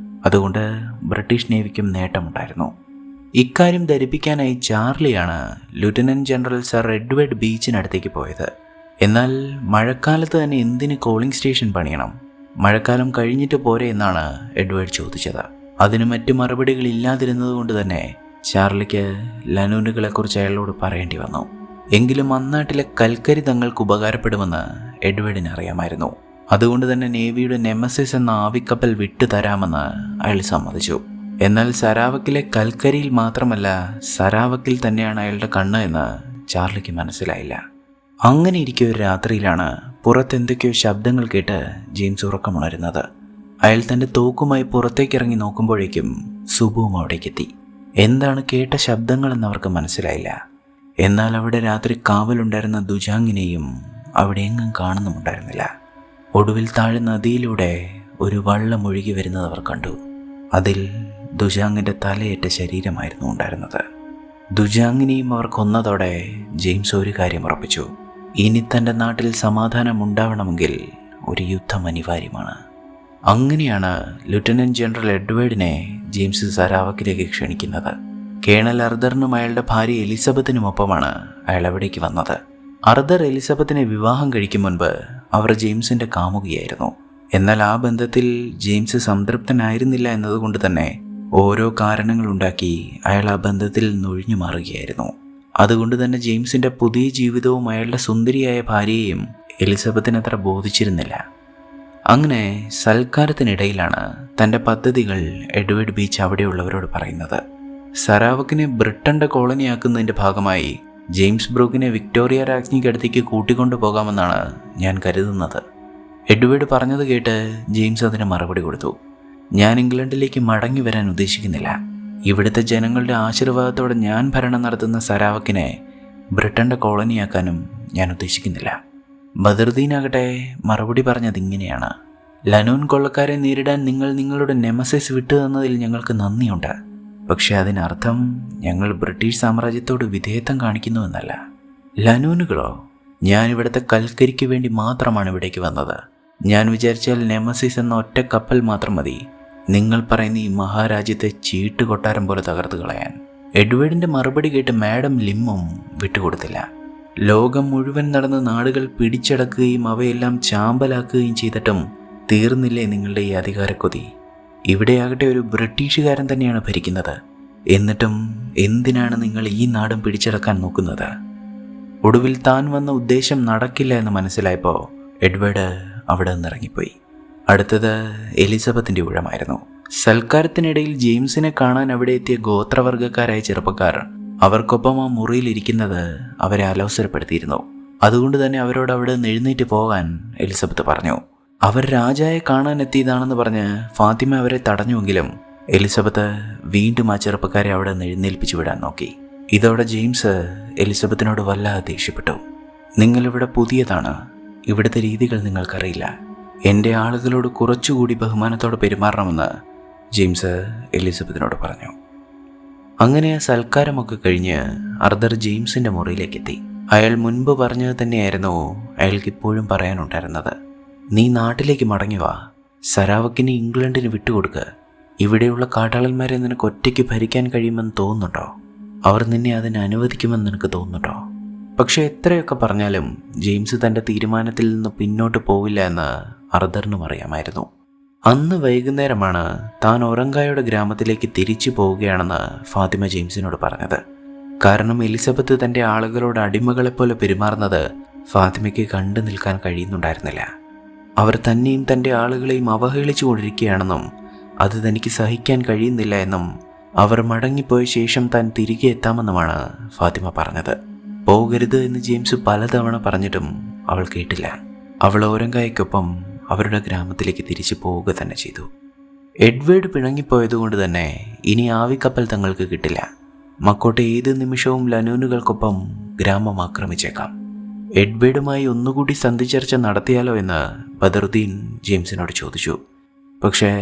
S1: അതുകൊണ്ട് ബ്രിട്ടീഷ് നേവിക്കും നേട്ടമുണ്ടായിരുന്നു. ഇക്കാര്യം ധരിപ്പിക്കാനായി ചാർലിയാണ് ലൂട്ടനന്റ് ജനറൽ സർ എഡ്വേർഡ് ബീച്ചിനടുത്തേക്ക് പോയത്. എന്നാൽ മഴക്കാലത്ത് തന്നെ എന്തിന് കോളിംഗ് സ്റ്റേഷൻ പണിയണം? മഴക്കാലം കഴിഞ്ഞിട്ട് പോരെ എന്നാണ് എഡ്വേർഡ് ചോദിച്ചത്. അതിന് മറ്റു മറുപടികൾ ഇല്ലാതിരുന്നതുകൊണ്ട് തന്നെ ചാർലിക്ക് ലനൂനുകളെക്കുറിച്ച് അയാളോട് പറയേണ്ടി വന്നു. എങ്കിലും അന്നാട്ടിലെ കൽക്കരി തങ്ങൾക്ക് ഉപകാരപ്പെടുമെന്ന് എഡ്വേർഡിന് അറിയാമായിരുന്നു. അതുകൊണ്ട് തന്നെ നേവിയുടെ നെമസിസ് എന്ന ആവിക്കപ്പൽ വിട്ടുതരാമെന്ന് അയാൾ സമ്മതിച്ചു. എന്നാൽ സരാവക്കിലെ കൽക്കരിയിൽ മാത്രമല്ല, സരാവക്കിൽ തന്നെയാണ് അയാളുടെ കണ്ണ് എന്ന് ചാർലിക്ക് മനസ്സിലായില്ല. അങ്ങനെ ഇരിക്കെ ഒരു രാത്രിയിലാണ് പുറത്തെന്തൊക്കെയോ ശബ്ദങ്ങൾ കേട്ട് ജെയിംസ് ഉറക്കമുണരുന്നത്. അയാൾ തൻ്റെ തോക്കുമായി പുറത്തേക്കിറങ്ങി നോക്കുമ്പോഴേക്കും സുബുവും അവിടേക്കെത്തി. എന്താണ് കേട്ട ശബ്ദങ്ങളെന്ന് അവർക്ക് മനസ്സിലായില്ല. എന്നാൽ അവിടെ രാത്രി കാവലുണ്ടായിരുന്ന ദുജാങ്ങിനെയും അവിടെ എങ്ങും കാണുന്നുമുണ്ടായിരുന്നില്ല. ഒടുവിൽ താഴെ നദിയിലൂടെ ഒരു വള്ളം ഒഴുകി വരുന്നത് അവർ കണ്ടു. അതിൽ ദുജാങ്ങിൻ്റെ തലയേറ്റ ശരീരമായിരുന്നു ഉണ്ടായിരുന്നത്. ദുജാങ്ങിനെയും അവർ കൊന്നതോടെ ജെയിംസ് ഒരു കാര്യം ഉറപ്പിച്ചു. ഇനി തൻ്റെ നാട്ടിൽ സമാധാനം ഉണ്ടാവണമെങ്കിൽ ഒരു യുദ്ധം അനിവാര്യമാണ്. അങ്ങനെയാണ് ലൂട്ടനന്റ് ജനറൽ എഡ്വേർഡിനെ ജെയിംസ് സരാവക്കിലേക്ക് ക്ഷണിക്കുന്നത്. കേണൽ അർദറിനും അയാളുടെ ഭാര്യ എലിസബത്തിനുമൊപ്പമാണ് അയാൾ അവിടേക്ക് വന്നത്. അർദർ എലിസബത്തിനെ വിവാഹം കഴിക്കും മുൻപ് അവർ ജെയിംസിൻ്റെ കാമുകിയായിരുന്നു. എന്നാൽ ആ ബന്ധത്തിൽ ജെയിംസ് സംതൃപ്തനായിരുന്നില്ല എന്നതുകൊണ്ട് തന്നെ ഓരോ കാരണങ്ങളുണ്ടാക്കി അയാൾ ആ ബന്ധത്തിൽ നിന്നൊഴിഞ്ഞു മാറുകയായിരുന്നു. അതുകൊണ്ട് തന്നെ ജെയിംസിൻ്റെ പുതിയ ജീവിതവും അയാളുടെ സുന്ദരിയായ ഭാര്യയെയും എലിസബത്തിന് അത്ര ബോധിച്ചിരുന്നില്ല. അങ്ങനെ സൽക്കാരത്തിനിടയിലാണ് തൻ്റെ പദ്ധതികൾ എഡ്വേർഡ് ബീച്ച് അവിടെയുള്ളവരോട് പറയുന്നത്. സരാവക്കിനെ ബ്രിട്ടന്റെ കോളനിയാക്കുന്നതിൻ്റെ ഭാഗമായി ജെയിംസ് ബ്രൂക്കിനെ വിക്ടോറിയ രാജ്ഞിക്ക് അടുത്തേക്ക് കൂട്ടിക്കൊണ്ടു പോകാമെന്നാണ് ഞാൻ കരുതുന്നത്. എഡ്വേർഡ് പറഞ്ഞത് കേട്ട് ജെയിംസ് അതിന് മറുപടി കൊടുത്തു. ഞാൻ ഇംഗ്ലണ്ടിലേക്ക് മടങ്ങി വരാൻ ഉദ്ദേശിക്കുന്നില്ല. ഇവിടുത്തെ ജനങ്ങളുടെ ആശീർവാദത്തോടെ ഞാൻ ഭരണം നടത്തുന്ന സരാവക്കിനെ ബ്രിട്ടൻ്റെ കോളനിയാക്കാനും ഞാൻ ഉദ്ദേശിക്കുന്നില്ല. ബദറുദ്ദീനാകട്ടെ മറുപടി പറഞ്ഞത് ഇങ്ങനെയാണ്: ലനൂൻ കൊള്ളക്കാരെ നേരിടാൻ നിങ്ങൾ നിങ്ങളുടെ നെമസിസ് വിട്ടു തന്നതിൽ ഞങ്ങൾക്ക് നന്ദിയുണ്ട്. പക്ഷേ അതിനർത്ഥം ഞങ്ങൾ ബ്രിട്ടീഷ് സാമ്രാജ്യത്തോട് വിധേയത്വം കാണിക്കുന്നുവെന്നല്ല. ലനൂനുകളോ? ഞാൻ ഇവിടുത്തെ കൽക്കരിക്ക് വേണ്ടി മാത്രമാണ് ഇവിടേക്ക് വന്നത്. ഞാൻ വിചാരിച്ചാൽ നെമസിസ് എന്ന ഒറ്റ കപ്പൽ മാത്രം മതി നിങ്ങൾ പറയുന്ന ഈ മഹാരാജ്യത്തെ ചീട്ടുകൊട്ടാരം പോലെ തകർത്ത് കളയാൻ. എഡ്വേർഡിൻ്റെ മറുപടി കേട്ട് മാഡം ലിമ്മും വിട്ടുകൊടുത്തില്ല. ലോകം മുഴുവൻ നടന്ന നാടുകൾ പിടിച്ചടക്കുകയും അവയെല്ലാം ചാമ്പലാക്കുകയും ചെയ്തിട്ടും തീർന്നില്ലേ നിങ്ങളുടെ ഈ അധികാരക്കൊതി? ഇവിടെയാകട്ടെ ഒരു ബ്രിട്ടീഷുകാരൻ തന്നെയാണ് ഭരിക്കുന്നത്. എന്നിട്ടും എന്തിനാണ് നിങ്ങൾ ഈ നാടും പിടിച്ചടക്കാൻ നോക്കുന്നത്? ഒടുവിൽ താൻ വന്ന ഉദ്ദേശം നടക്കില്ല എന്ന് മനസ്സിലായപ്പോൾ എഡ്വേർഡ് അവിടെ നിന്നിറങ്ങിപ്പോയി. അടുത്തത് എലിസബത്തിൻ്റെ ഊഴമായിരുന്നു. സൽക്കാരത്തിനിടയിൽ ജെയിംസിനെ കാണാൻ അവിടെ എത്തിയ ഗോത്രവർഗക്കാരായ ചെറുപ്പക്കാർ അവർക്കൊപ്പം ആ മുറിയിലിരിക്കുന്നത് അവരെ അലോസരപ്പെടുത്തിയിരുന്നു. അതുകൊണ്ട് തന്നെ അവരോട് അവിടെ നിന്ന് എഴുന്നേറ്റ് പോകാൻ എലിസബത്ത് പറഞ്ഞു. അവർ രാജായെ കാണാൻ എത്തിയതാണെന്ന് പറഞ്ഞ് ഫാത്തിമ അവരെ തടഞ്ഞുവെങ്കിലും എലിസബത്ത് വീണ്ടും ആ ചെറുപ്പക്കാരെ അവിടെ നിന്ന് എഴുന്നേൽപ്പിച്ചു വിടാൻ നോക്കി. ഇതോടെ ജെയിംസ് എലിസബത്തിനോട് വല്ലാതെ ദേഷ്യപ്പെട്ടു. നിങ്ങളിവിടെ പുതിയതാണ്, ഇവിടുത്തെ രീതികൾ നിങ്ങൾക്കറിയില്ല. എൻ്റെ ആളുകളോട് കുറച്ചുകൂടി ബഹുമാനത്തോടെ പെരുമാറണമെന്ന് ജെയിംസ് എലിസബത്തിനോട് പറഞ്ഞു. അങ്ങനെ ആ സൽക്കാരമൊക്കെ കഴിഞ്ഞ് അർദർ ജെയിംസിൻ്റെ മുറിയിലേക്കെത്തി. അയാൾ മുൻപ് പറഞ്ഞത് തന്നെയായിരുന്നു അയാൾക്ക് ഇപ്പോഴും പറയാനുണ്ടായിരുന്നത്. നീ നാട്ടിലേക്ക് മടങ്ങി വാ. സരാവക്കിനെ ഇംഗ്ലണ്ടിന് വിട്ടുകൊടുക്കുക. ഇവിടെയുള്ള കാട്ടാളന്മാരെ നിനക്ക് ഒറ്റയ്ക്ക് ഭരിക്കാൻ കഴിയുമെന്ന് തോന്നുന്നുണ്ടോ? അവർ നിന്നെ അതിന് അനുവദിക്കുമെന്ന് നിനക്ക് തോന്നുന്നുണ്ടോ? പക്ഷെ എത്രയൊക്കെ പറഞ്ഞാലും ജെയിംസ് തൻ്റെ തീരുമാനത്തിൽ നിന്ന് പിന്നോട്ട് പോവില്ല എന്ന് അർദറിനും അറിയാമായിരുന്നു. അന്ന് വൈകുന്നേരമാണ് താൻ ഒറങ്കായുടെ ഗ്രാമത്തിലേക്ക് തിരിച്ചു പോവുകയാണെന്ന് ഫാത്തിമ ജെയിംസിനോട് പറഞ്ഞത്. കാരണം എലിസബത്ത് തൻ്റെ ആളുകളോട് അടിമകളെപ്പോലെ പെരുമാറുന്നത് ഫാത്തിമയ്ക്ക് കണ്ടു നിൽക്കാൻ കഴിയുന്നുണ്ടായിരുന്നില്ല. അവർ തന്നെയും തൻ്റെ ആളുകളെയും അവഹേളിച്ചു കൊണ്ടിരിക്കുകയാണെന്നും അത് തനിക്ക് സഹിക്കാൻ കഴിയുന്നില്ല എന്നും അവർ മടങ്ങിപ്പോയ ശേഷം താൻ തിരികെ എത്താമെന്നുമാണ് ഫാത്തിമ പറഞ്ഞത്. പോകരുത് എന്ന് ജെയിംസ് പലതവണ പറഞ്ഞിട്ടും അവൾ കേട്ടില്ല. അവൾ ഓരങ്കായ്ക്കൊപ്പം അവരുടെ ഗ്രാമത്തിലേക്ക് തിരിച്ചു പോവുക തന്നെ ചെയ്തു. എഡ്വേർഡ് പിണങ്ങിപ്പോയതുകൊണ്ട് തന്നെ ഇനി ആവിക്കപ്പൽ തങ്ങൾക്ക് കിട്ടില്ല. മക്കോട്ടെ ഏത് നിമിഷവും ലനൂനുകൾക്കൊപ്പം ഗ്രാമം ആക്രമിച്ചേക്കാം. എഡ്വേർഡുമായി ഒന്നുകൂടി സന്ധിച്ചർച്ച നടത്തിയാലോ എന്ന് ബദറുദ്ദീൻ ജെയിംസിനോട് ചോദിച്ചു. പക്ഷേ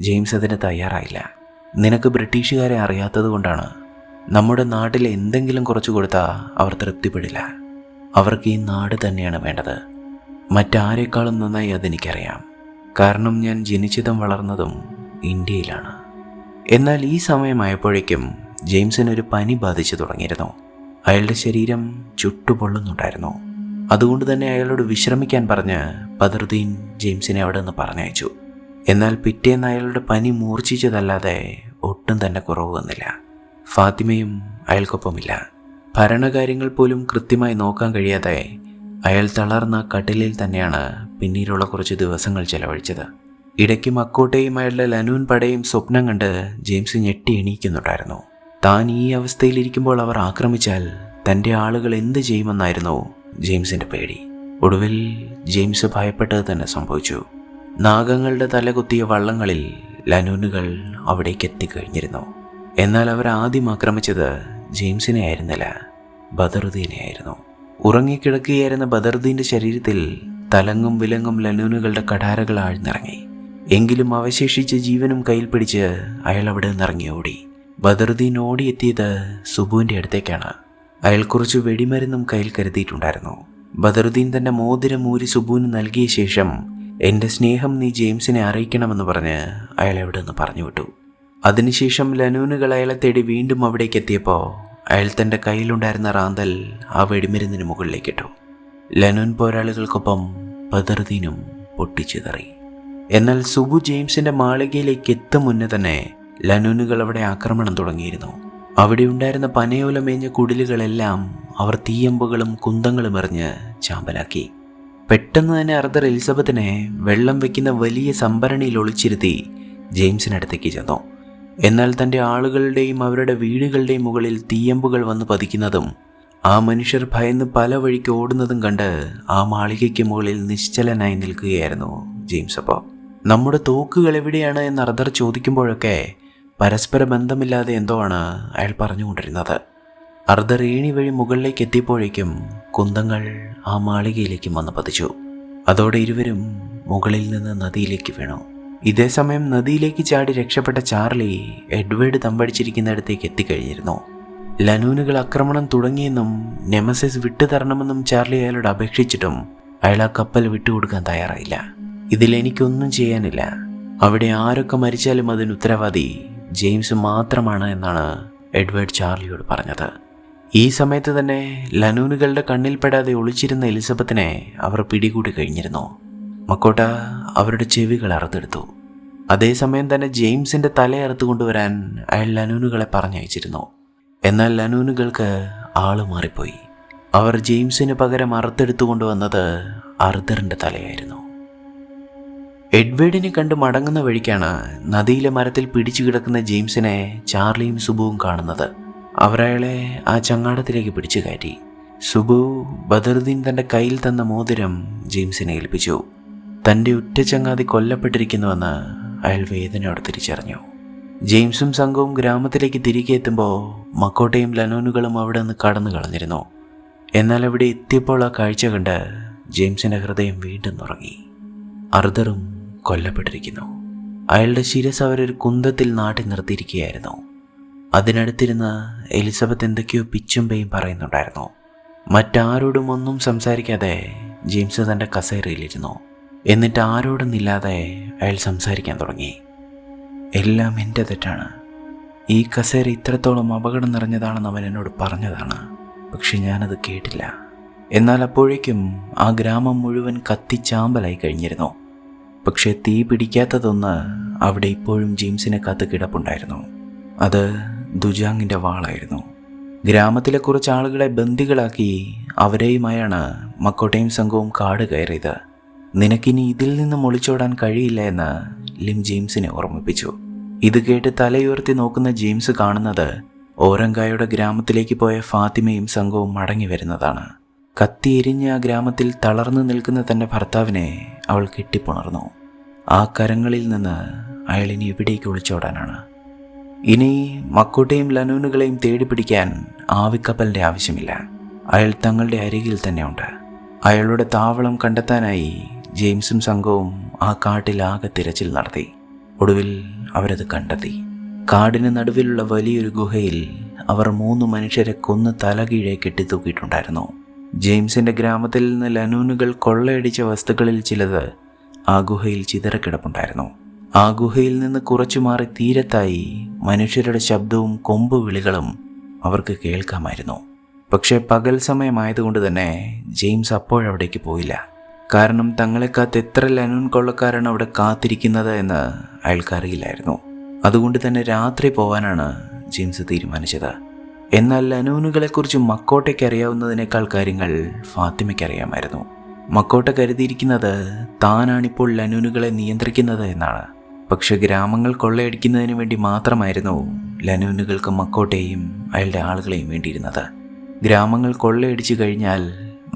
S1: ജെയിംസ് അതിന് തയ്യാറായില്ല. നിനക്ക് ബ്രിട്ടീഷുകാരെ അറിയാത്തത് കൊണ്ടാണ്. നമ്മുടെ നാട്ടിൽ എന്തെങ്കിലും കുറച്ചു കൊടുത്താൽ അവർ തൃപ്തിപ്പെടില്ല. അവർക്ക് ഈ നാട് തന്നെയാണ് വേണ്ടത്. മറ്റാരേക്കാളും നന്നായി അതെനിക്കറിയാം. കാരണം ഞാൻ ജനിച്ചതും വളർന്നതും ഇന്ത്യയിലാണ്. എന്നാൽ ഈ സമയമായപ്പോഴേക്കും ജെയിംസിനൊരു പനി ബാധിച്ചു തുടങ്ങിയിരുന്നു. അയാളുടെ ശരീരം ചുട്ടുപൊള്ളുന്നുണ്ടായിരുന്നു. അതുകൊണ്ട് തന്നെ അയാളോട് വിശ്രമിക്കാൻ പറഞ്ഞ് ബദറുദ്ദീൻ ജെയിംസിനെ അവിടെ നിന്ന് പറഞ്ഞയച്ചു. എന്നാൽ പിറ്റേന്ന് അയാളുടെ പനി മൂർച്ഛിച്ചതല്ലാതെ ഒട്ടും തന്നെ കുറവ് വന്നില്ല. ഫാത്തിമയും അയാൾക്കൊപ്പമില്ല. ഭരണകാര്യങ്ങൾ പോലും കൃത്യമായി നോക്കാൻ കഴിയാതെ അയാൾ തളർന്ന കട്ടിലിൽ തന്നെയാണ് പിന്നീടുള്ള കുറച്ച് ദിവസങ്ങൾ ചെലവഴിച്ചത്. ഇടയ്ക്ക് മക്കോട്ടയും അയാളുടെ ലനൂൻ പടയും സ്വപ്നം കണ്ട് ജെയിംസ് ഞെട്ടി എണീക്കുന്നുണ്ടായിരുന്നു. താൻ ഈ അവസ്ഥയിലിരിക്കുമ്പോൾ അവർ ആക്രമിച്ചാൽ തൻ്റെ ആളുകൾ എന്ത് ചെയ്യുമെന്നായിരുന്നു ജെയിംസിൻ്റെ പേടി. ഒടുവിൽ ജെയിംസ് ഭയപ്പെട്ടത് തന്നെ സംഭവിച്ചു. നാഗങ്ങളുടെ തലകുത്തിയ വള്ളങ്ങളിൽ ലനൂനുകൾ അവിടേക്ക് എത്തിക്കഴിഞ്ഞിരുന്നു. എന്നാൽ അവർ ആദ്യം ആക്രമിച്ചത് ജെയിംസിനെ ആയിരുന്നില്ല, ബദറുദ്ദീനെ ആയിരുന്നു. ഉറങ്ങിക്കിടക്കുകയായിരുന്ന ബദറുദ്ദീൻ്റെ ശരീരത്തിൽ തലങ്ങും വിലങ്ങും ലനൂനുകളുടെ കഠാരകൾ ആഴ്ന്നിറങ്ങി. എങ്കിലും അവശേഷിച്ച ജീവനും കയ്യിൽ പിടിച്ച് അയാൾ അവിടെ നിന്നിറങ്ങി ഓടി. ബദറുദ്ദീൻ ഓടിയെത്തിയത് സുബുവിൻ്റെ അടുത്തേക്കാണ്. അയാൾ കുറച്ച് വെടിമരുന്നും കയ്യിൽ കരുതിയിട്ടുണ്ടായിരുന്നു. ബദറുദ്ദീൻ തൻ്റെ മോതിരം ഊരി സുബുവിന് നൽകിയ ശേഷം എൻ്റെ സ്നേഹം നീ ജെയിംസിനെ അറിയിക്കണമെന്ന് പറഞ്ഞ് അയാൾ എവിടെ നിന്ന് പറഞ്ഞു വിട്ടു. അതിനുശേഷം ലനൂനുകൾ അയാളെ തേടി വീണ്ടും അവിടേക്ക് എത്തിയപ്പോൾ അയാൾ തൻ്റെ കയ്യിലുണ്ടായിരുന്ന റാന്തൽ ആ വെടിമരുന്നിന് മുകളിലേക്കിട്ടു. ലനൂൻ പോരാളികൾക്കൊപ്പം ബദറുദ്ദീനും പൊട്ടിച്ചിതറി. എന്നാൽ സുബു ജെയിംസിൻ്റെ മാളികയിലേക്ക് എത്തും മുന്നേ തന്നെ ലനൂനുകൾ അവിടെ ആക്രമണം തുടങ്ങിയിരുന്നു. അവിടെ ഉണ്ടായിരുന്ന പനയോല മേഞ്ഞ കുടിലുകളെല്ലാം അവർ തീയമ്പുകളും കുന്തങ്ങളും എറിഞ്ഞ് ചാമ്പലാക്കി. പെട്ടെന്ന് തന്നെ അർദർ എലിസബത്തിനെ വെള്ളം വെക്കുന്ന വലിയ സംഭരണിയിൽ ഒളിച്ചിരുത്തി ജെയിംസിനടുത്തേക്ക് ചെന്നു. എന്നാൽ തൻ്റെ ആളുകളുടെയും അവരുടെ വീടുകളുടെയും മുകളിൽ തീയമ്പുകൾ വന്ന് പതിക്കുന്നതും ആ മനുഷ്യർ ഭയന്ന് പല വഴിക്ക് ഓടുന്നതും കണ്ട് ആ മാളികയ്ക്ക് മുകളിൽ നിശ്ചലനായി നിൽക്കുകയായിരുന്നു ജെയിംസ്. അപ്പോൾ നമ്മുടെ തോക്കുകൾ എവിടെയാണ് എന്ന് അർദർ ചോദിക്കുമ്പോഴൊക്കെ പരസ്പര ബന്ധമില്ലാതെ എന്തോ ആണ് അയാൾ പറഞ്ഞുകൊണ്ടിരുന്നത്. അർദ്ധർ ഏണി വഴി മുകളിലേക്ക് എത്തിയപ്പോഴേക്കും കുന്തങ്ങൾ ആ മാളികയിലേക്കും വന്ന് പതിച്ചു. അതോടെ ഇരുവരും മുകളിൽ നിന്ന് നദിയിലേക്ക് വീണു. ഇതേ സമയം നദിയിലേക്ക് ചാടി രക്ഷപ്പെട്ട ചാർലി എഡ്വേർഡ് തമ്പടിച്ചിരിക്കുന്നിടത്തേക്ക് എത്തിക്കഴിഞ്ഞിരുന്നു. ലനൂനുകൾ ആക്രമണം തുടങ്ങിയെന്നും നെമസിസ് വിട്ടുതരണമെന്നും ചാർലി അയാളോട് അപേക്ഷിച്ചിട്ടും അയാൾ ആ കപ്പൽ വിട്ടുകൊടുക്കാൻ തയ്യാറായില്ല. ഇതിലെനിക്കൊന്നും ചെയ്യാനില്ല, അവിടെ ആരൊക്കെ മരിച്ചാലും അതിന് ഉത്തരവാദി ജെയിംസ് മാത്രമാണ് എന്നാണ് എഡ്വേർഡ് ചാർലിയോട് പറഞ്ഞത്. ഈ സമയത്ത് തന്നെ ലനൂനുകളുടെ കണ്ണിൽപ്പെടാതെ ഒളിച്ചിരുന്ന എലിസബത്തിനെ അവർ പിടികൂടി കഴിഞ്ഞിരുന്നു. മക്കോട്ട അവരുടെ ചെവികൾ അറുത്തെടുത്തു. അതേസമയം തന്നെ ജെയിംസിന്റെ തല അറുത്തു കൊണ്ടുവരാൻ അയാൾ ലനൂനുകളെ പറഞ്ഞയച്ചിരുന്നു. എന്നാൽ ലനൂനുകൾക്ക് ആള് മാറിപ്പോയി. അവർ ജെയിംസിന് പകരം അറുത്തെടുത്തു കൊണ്ടുവന്നത് അർദറിന്റെ തലയായിരുന്നു. എഡ്വേർഡിനെ കണ്ട് മടങ്ങുന്ന വഴിക്കാണ് നദിയിലെ മരത്തിൽ പിടിച്ചു കിടക്കുന്ന ജെയിംസിനെ ചാർലിയും സുബുവും കാണുന്നത്. അവരയാളെ ആ ചങ്ങാടത്തിലേക്ക് പിടിച്ചു കയറ്റി. സുബു ബദറുദ്ദീൻ തൻ്റെ കയ്യിൽ തന്ന മോതിരം ജെയിംസിനെ ഏൽപ്പിച്ചു. തൻ്റെ ഉറ്റ ചങ്ങാതി കൊല്ലപ്പെട്ടിരിക്കുന്നുവെന്ന് അയാൾ വേദനയോടെ തിരിച്ചറിഞ്ഞു. ജെയിംസും സംഘവും ഗ്രാമത്തിലേക്ക് തിരികെ എത്തുമ്പോൾ മക്കോട്ടയും ലനൂനുകളും അവിടെ നിന്ന് കടന്നു കളഞ്ഞിരുന്നു. എന്നാൽ അവിടെ എത്തിയപ്പോൾ ആ കാഴ്ച കണ്ട് ജെയിംസിൻ്റെ ഹൃദയം വീണ്ടും ഉറങ്ങി. അർദറും കൊല്ലപ്പെട്ടിരിക്കുന്നു. അയാളുടെ ശിരസ് അവരൊരു കുന്തത്തിൽ നാട്ടി നിർത്തിയിരിക്കുകയായിരുന്നു. അതിനടുത്തിരുന്ന് എലിസബത്ത് എന്തൊക്കെയോ പിച്ചും പേയും പറയുന്നുണ്ടായിരുന്നു. മറ്റാരോടും ഒന്നും സംസാരിക്കാതെ ജെയിംസ് തൻ്റെ കസേരയിലിരുന്നു. എന്നിട്ട് ആരോടൊന്നില്ലാതെ അയാൾ സംസാരിക്കാൻ തുടങ്ങി. എല്ലാം എൻ്റെ തെറ്റാണ്. ഈ കസേര ഇത്രത്തോളം അപകടം നിറഞ്ഞതാണെന്ന് അവൻ എന്നോട് പറഞ്ഞതാണ്. പക്ഷെ ഞാനത് കേട്ടില്ല. എന്നാൽ അപ്പോഴേക്കും ആ ഗ്രാമം മുഴുവൻ കത്തിച്ചാമ്പലായി കഴിഞ്ഞിരുന്നു. പക്ഷെ തീ പിടിക്കാത്തതൊന്ന് അവിടെ ഇപ്പോഴും ജെയിംസിനെ കാത്ത് കിടപ്പുണ്ടായിരുന്നു. അത് ദുജാങ്ങിൻ്റെ വാളായിരുന്നു. ഗ്രാമത്തിലെ കുറച്ച് ആളുകളെ ബന്ദികളാക്കി അവരെയുമായാണ് മക്കോട്ടയും സംഘവും കാട് കയറിയത്. നിനക്കിനി ഇതിൽ നിന്നും ഒളിച്ചോടാൻ കഴിയില്ല എന്ന് ലിം ജെയിംസിനെ ഓർമ്മിപ്പിച്ചു. ഇത് കേട്ട് തലയുയർത്തി നോക്കുന്ന ജെയിംസ് കാണുന്നത് ഓരങ്കായുടെ ഗ്രാമത്തിലേക്ക് പോയ ഫാത്തിമയും സംഘവും മടങ്ങി വരുന്നതാണ്. കത്തിയെരിഞ്ഞ ആ ഗ്രാമത്തിൽ തളർന്നു നിൽക്കുന്ന തൻ്റെ ഭർത്താവിനെ അവൾ കെട്ടിപ്പുണർന്നു. ആ കരങ്ങളിൽ നിന്ന് അയാൾ ഇനി എവിടേക്ക് ഒളിച്ചോടാനാണ്? ഇനി മക്കോട്ടയും ലനൂനുകളെയും തേടി പിടിക്കാൻ ആവിക്കപ്പലിൻ്റെ ആവശ്യമില്ല. അയാൾ തങ്ങളുടെ അരികിൽ തന്നെയുണ്ട്. അയാളുടെ താവളം കണ്ടെത്താനായി ജെയിംസും സംഘവും ആ കാട്ടിലാകെ തിരച്ചിൽ നടത്തി. ഒടുവിൽ അവരത് കണ്ടെത്തി. കാടിന് നടുവിലുള്ള വലിയൊരു ഗുഹയിൽ അവർ 3 മനുഷ്യരെ കൊന്ന് തലകീഴെ കെട്ടിത്തൂക്കിയിട്ടുണ്ടായിരുന്നു. ജെയിംസിന്റെ ഗ്രാമത്തിൽ നിന്ന് ലനൂനുകൾ കൊള്ളയടിച്ച വസ്തുക്കളിൽ ചിലത് ആ ഗുഹയിൽ ചിതറക്കിടപ്പുണ്ടായിരുന്നു. ആ ഗുഹയിൽ നിന്ന് കുറച്ചു മാറി തീരത്തായി മനുഷ്യരുടെ ശബ്ദവും കൊമ്പുവിളികളും അവർക്ക് കേൾക്കാമായിരുന്നു. പക്ഷേ പകൽ സമയമായതുകൊണ്ട് തന്നെ ജെയിംസ് അപ്പോഴവിടേക്ക് പോയില്ല. കാരണം തങ്ങളെ കാത്ത് എത്ര ലനൂൻ കൊള്ളക്കാരാണ് അവിടെ കാത്തിരിക്കുന്നത് എന്ന് അയാൾക്കറിയില്ലായിരുന്നു. അതുകൊണ്ട് തന്നെ രാത്രി പോവാനാണ് ജെയിംസ് തീരുമാനിച്ചത്. എന്നാൽ ലനൂനുകളെക്കുറിച്ച് മക്കോട്ടയ്ക്ക് അറിയാവുന്നതിനേക്കാൾ കാര്യങ്ങൾ ഫാത്തിമയ്ക്ക് അറിയാമായിരുന്നു. മക്കോട്ട കരുതിയിരിക്കുന്നത് താനാണിപ്പോൾ ലനൂനുകളെ നിയന്ത്രിക്കുന്നത് എന്നാണ്. പക്ഷെ ഗ്രാമങ്ങൾ കൊള്ളയടിക്കുന്നതിന് വേണ്ടി മാത്രമായിരുന്നു ലനൂനുകൾക്ക് മക്കോട്ടയെയും അയാളുടെ ആളുകളെയും വേണ്ടിയിരുന്നത്. ഗ്രാമങ്ങൾ കൊള്ളയടിച്ചു കഴിഞ്ഞാൽ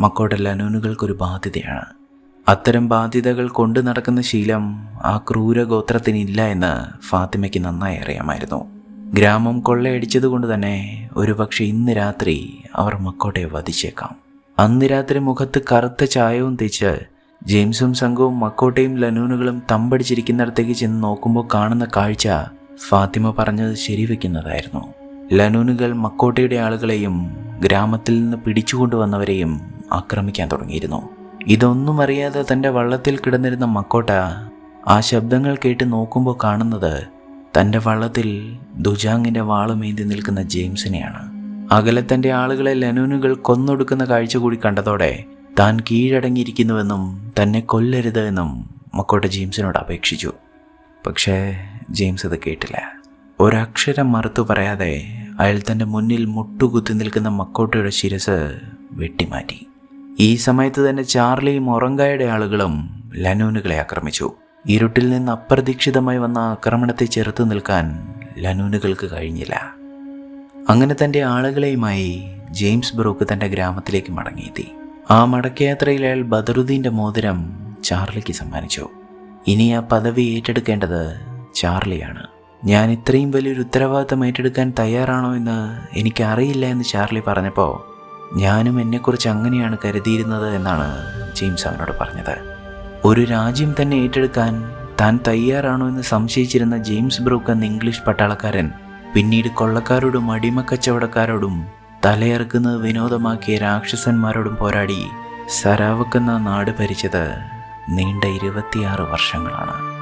S1: മക്കോട്ട ലനൂനുകൾക്കൊരു ബാധ്യതയാണ്. അത്തരം ബാധ്യതകൾ കൊണ്ടു നടക്കുന്ന ശീലം ആ ക്രൂരഗോത്രത്തിനില്ല എന്ന് ഫാത്തിമയ്ക്ക് നന്നായി അറിയാമായിരുന്നു. ഗ്രാമം കൊള്ളയടിച്ചതുകൊണ്ട് തന്നെ ഒരുപക്ഷെ ഇന്ന് രാത്രി അവർ മക്കോട്ടയെ വധിച്ചേക്കാം. അന്ന് രാത്രി മുഖത്ത് കറുത്ത ചായവും തേച്ച് ജെയിംസും സംഘവും മക്കോട്ടയും ലനൂനുകളും തമ്പടിച്ചിരിക്കുന്നിടത്തേക്ക് ചെന്ന് നോക്കുമ്പോൾ കാണുന്ന കാഴ്ച ഫാത്തിമ പറഞ്ഞത് ശരിവെക്കുന്നതായിരുന്നു. ലനൂനുകൾ മക്കോട്ടയുടെ ആളുകളെയും ഗ്രാമത്തിൽ നിന്ന് പിടിച്ചുകൊണ്ടുവന്നവരെയും ആക്രമിക്കാൻ തുടങ്ങിയിരുന്നു. ഇതൊന്നും അറിയാതെ തൻ്റെ വള്ളത്തിൽ കിടന്നിരുന്ന മക്കോട്ട ആ ശബ്ദങ്ങൾ കേട്ട് നോക്കുമ്പോൾ കാണുന്നത് തൻ്റെ വള്ളത്തിൽ ദുജാങ്ങിൻ്റെ വാളുമേന്തി നിൽക്കുന്ന ജെയിംസിനെയാണ്. അകലെ തൻ്റെ ആളുകളെ ലനൂനുകൾ കൊന്നൊടുക്കുന്ന കാഴ്ച കൂടി കണ്ടതോടെ താൻ കീഴടങ്ങിയിരിക്കുന്നുവെന്നും തന്നെ കൊല്ലരുത് എന്നും മക്കോട്ട ജെയിംസിനോട് അപേക്ഷിച്ചു. പക്ഷേ ജെയിംസ് അത് കേട്ടില്ല. ഒരക്ഷരം മറുത്തു പറയാതെ അയാൾ തൻ്റെ മുന്നിൽ മുട്ടുകുത്തി നിൽക്കുന്ന മക്കോട്ടയുടെ ശിരസ് വെട്ടിമാറ്റി. ഈ സമയത്ത് തന്നെ ചാർലിയും ഒറങ്കായുടെ ആളുകളും ലനൂനുകളെ ആക്രമിച്ചു. ഇരുട്ടിൽ നിന്ന് അപ്രതീക്ഷിതമായി വന്ന ആക്രമണത്തെ ചെറുത്തു നിൽക്കാൻ ലനൂനുകൾക്ക് കഴിഞ്ഞില്ല. അങ്ങനെ തൻ്റെ ആളുകളെയുമായി ജെയിംസ് ബ്രൂക്ക് തൻ്റെ ഗ്രാമത്തിലേക്ക് മടങ്ങിയെത്തി. ആ മടക്കയാത്രയിൽ അയാൾ ബദറുദ്ദീൻ്റെ മോതിരം ചാർലിക്ക് സമ്മാനിച്ചു. ഇനി ആ പദവി ഏറ്റെടുക്കേണ്ടത് ചാർലിയാണ്. ഞാൻ ഇത്രയും വലിയൊരു ഉത്തരവാദിത്തം ഏറ്റെടുക്കാൻ തയ്യാറാണോ എന്ന് എനിക്കറിയില്ല എന്ന് ചാർലി പറഞ്ഞപ്പോൾ ഞാനും എന്നെക്കുറിച്ച് അങ്ങനെയാണ് കരുതിയിരുന്നത് എന്നാണ് ജെയിംസ് അവനോട് പറഞ്ഞത്. ഒരു രാജ്യം തന്നെ ഏറ്റെടുക്കാൻ താൻ തയ്യാറാണോ എന്ന് സംശയിച്ചിരുന്ന ജെയിംസ് ബ്രൂക്ക് എന്ന ഇംഗ്ലീഷ് പട്ടാളക്കാരൻ പിന്നീട് കൊള്ളക്കാരോടും അടിമക്കച്ചവടക്കാരോടും തലയിറക്കുന്നത് വിനോദമാക്കിയ രാക്ഷസന്മാരോടും പോരാടി സരാവക് എന്ന നാട് ഭരിച്ചത് നീണ്ട 26 വർഷങ്ങളാണ്.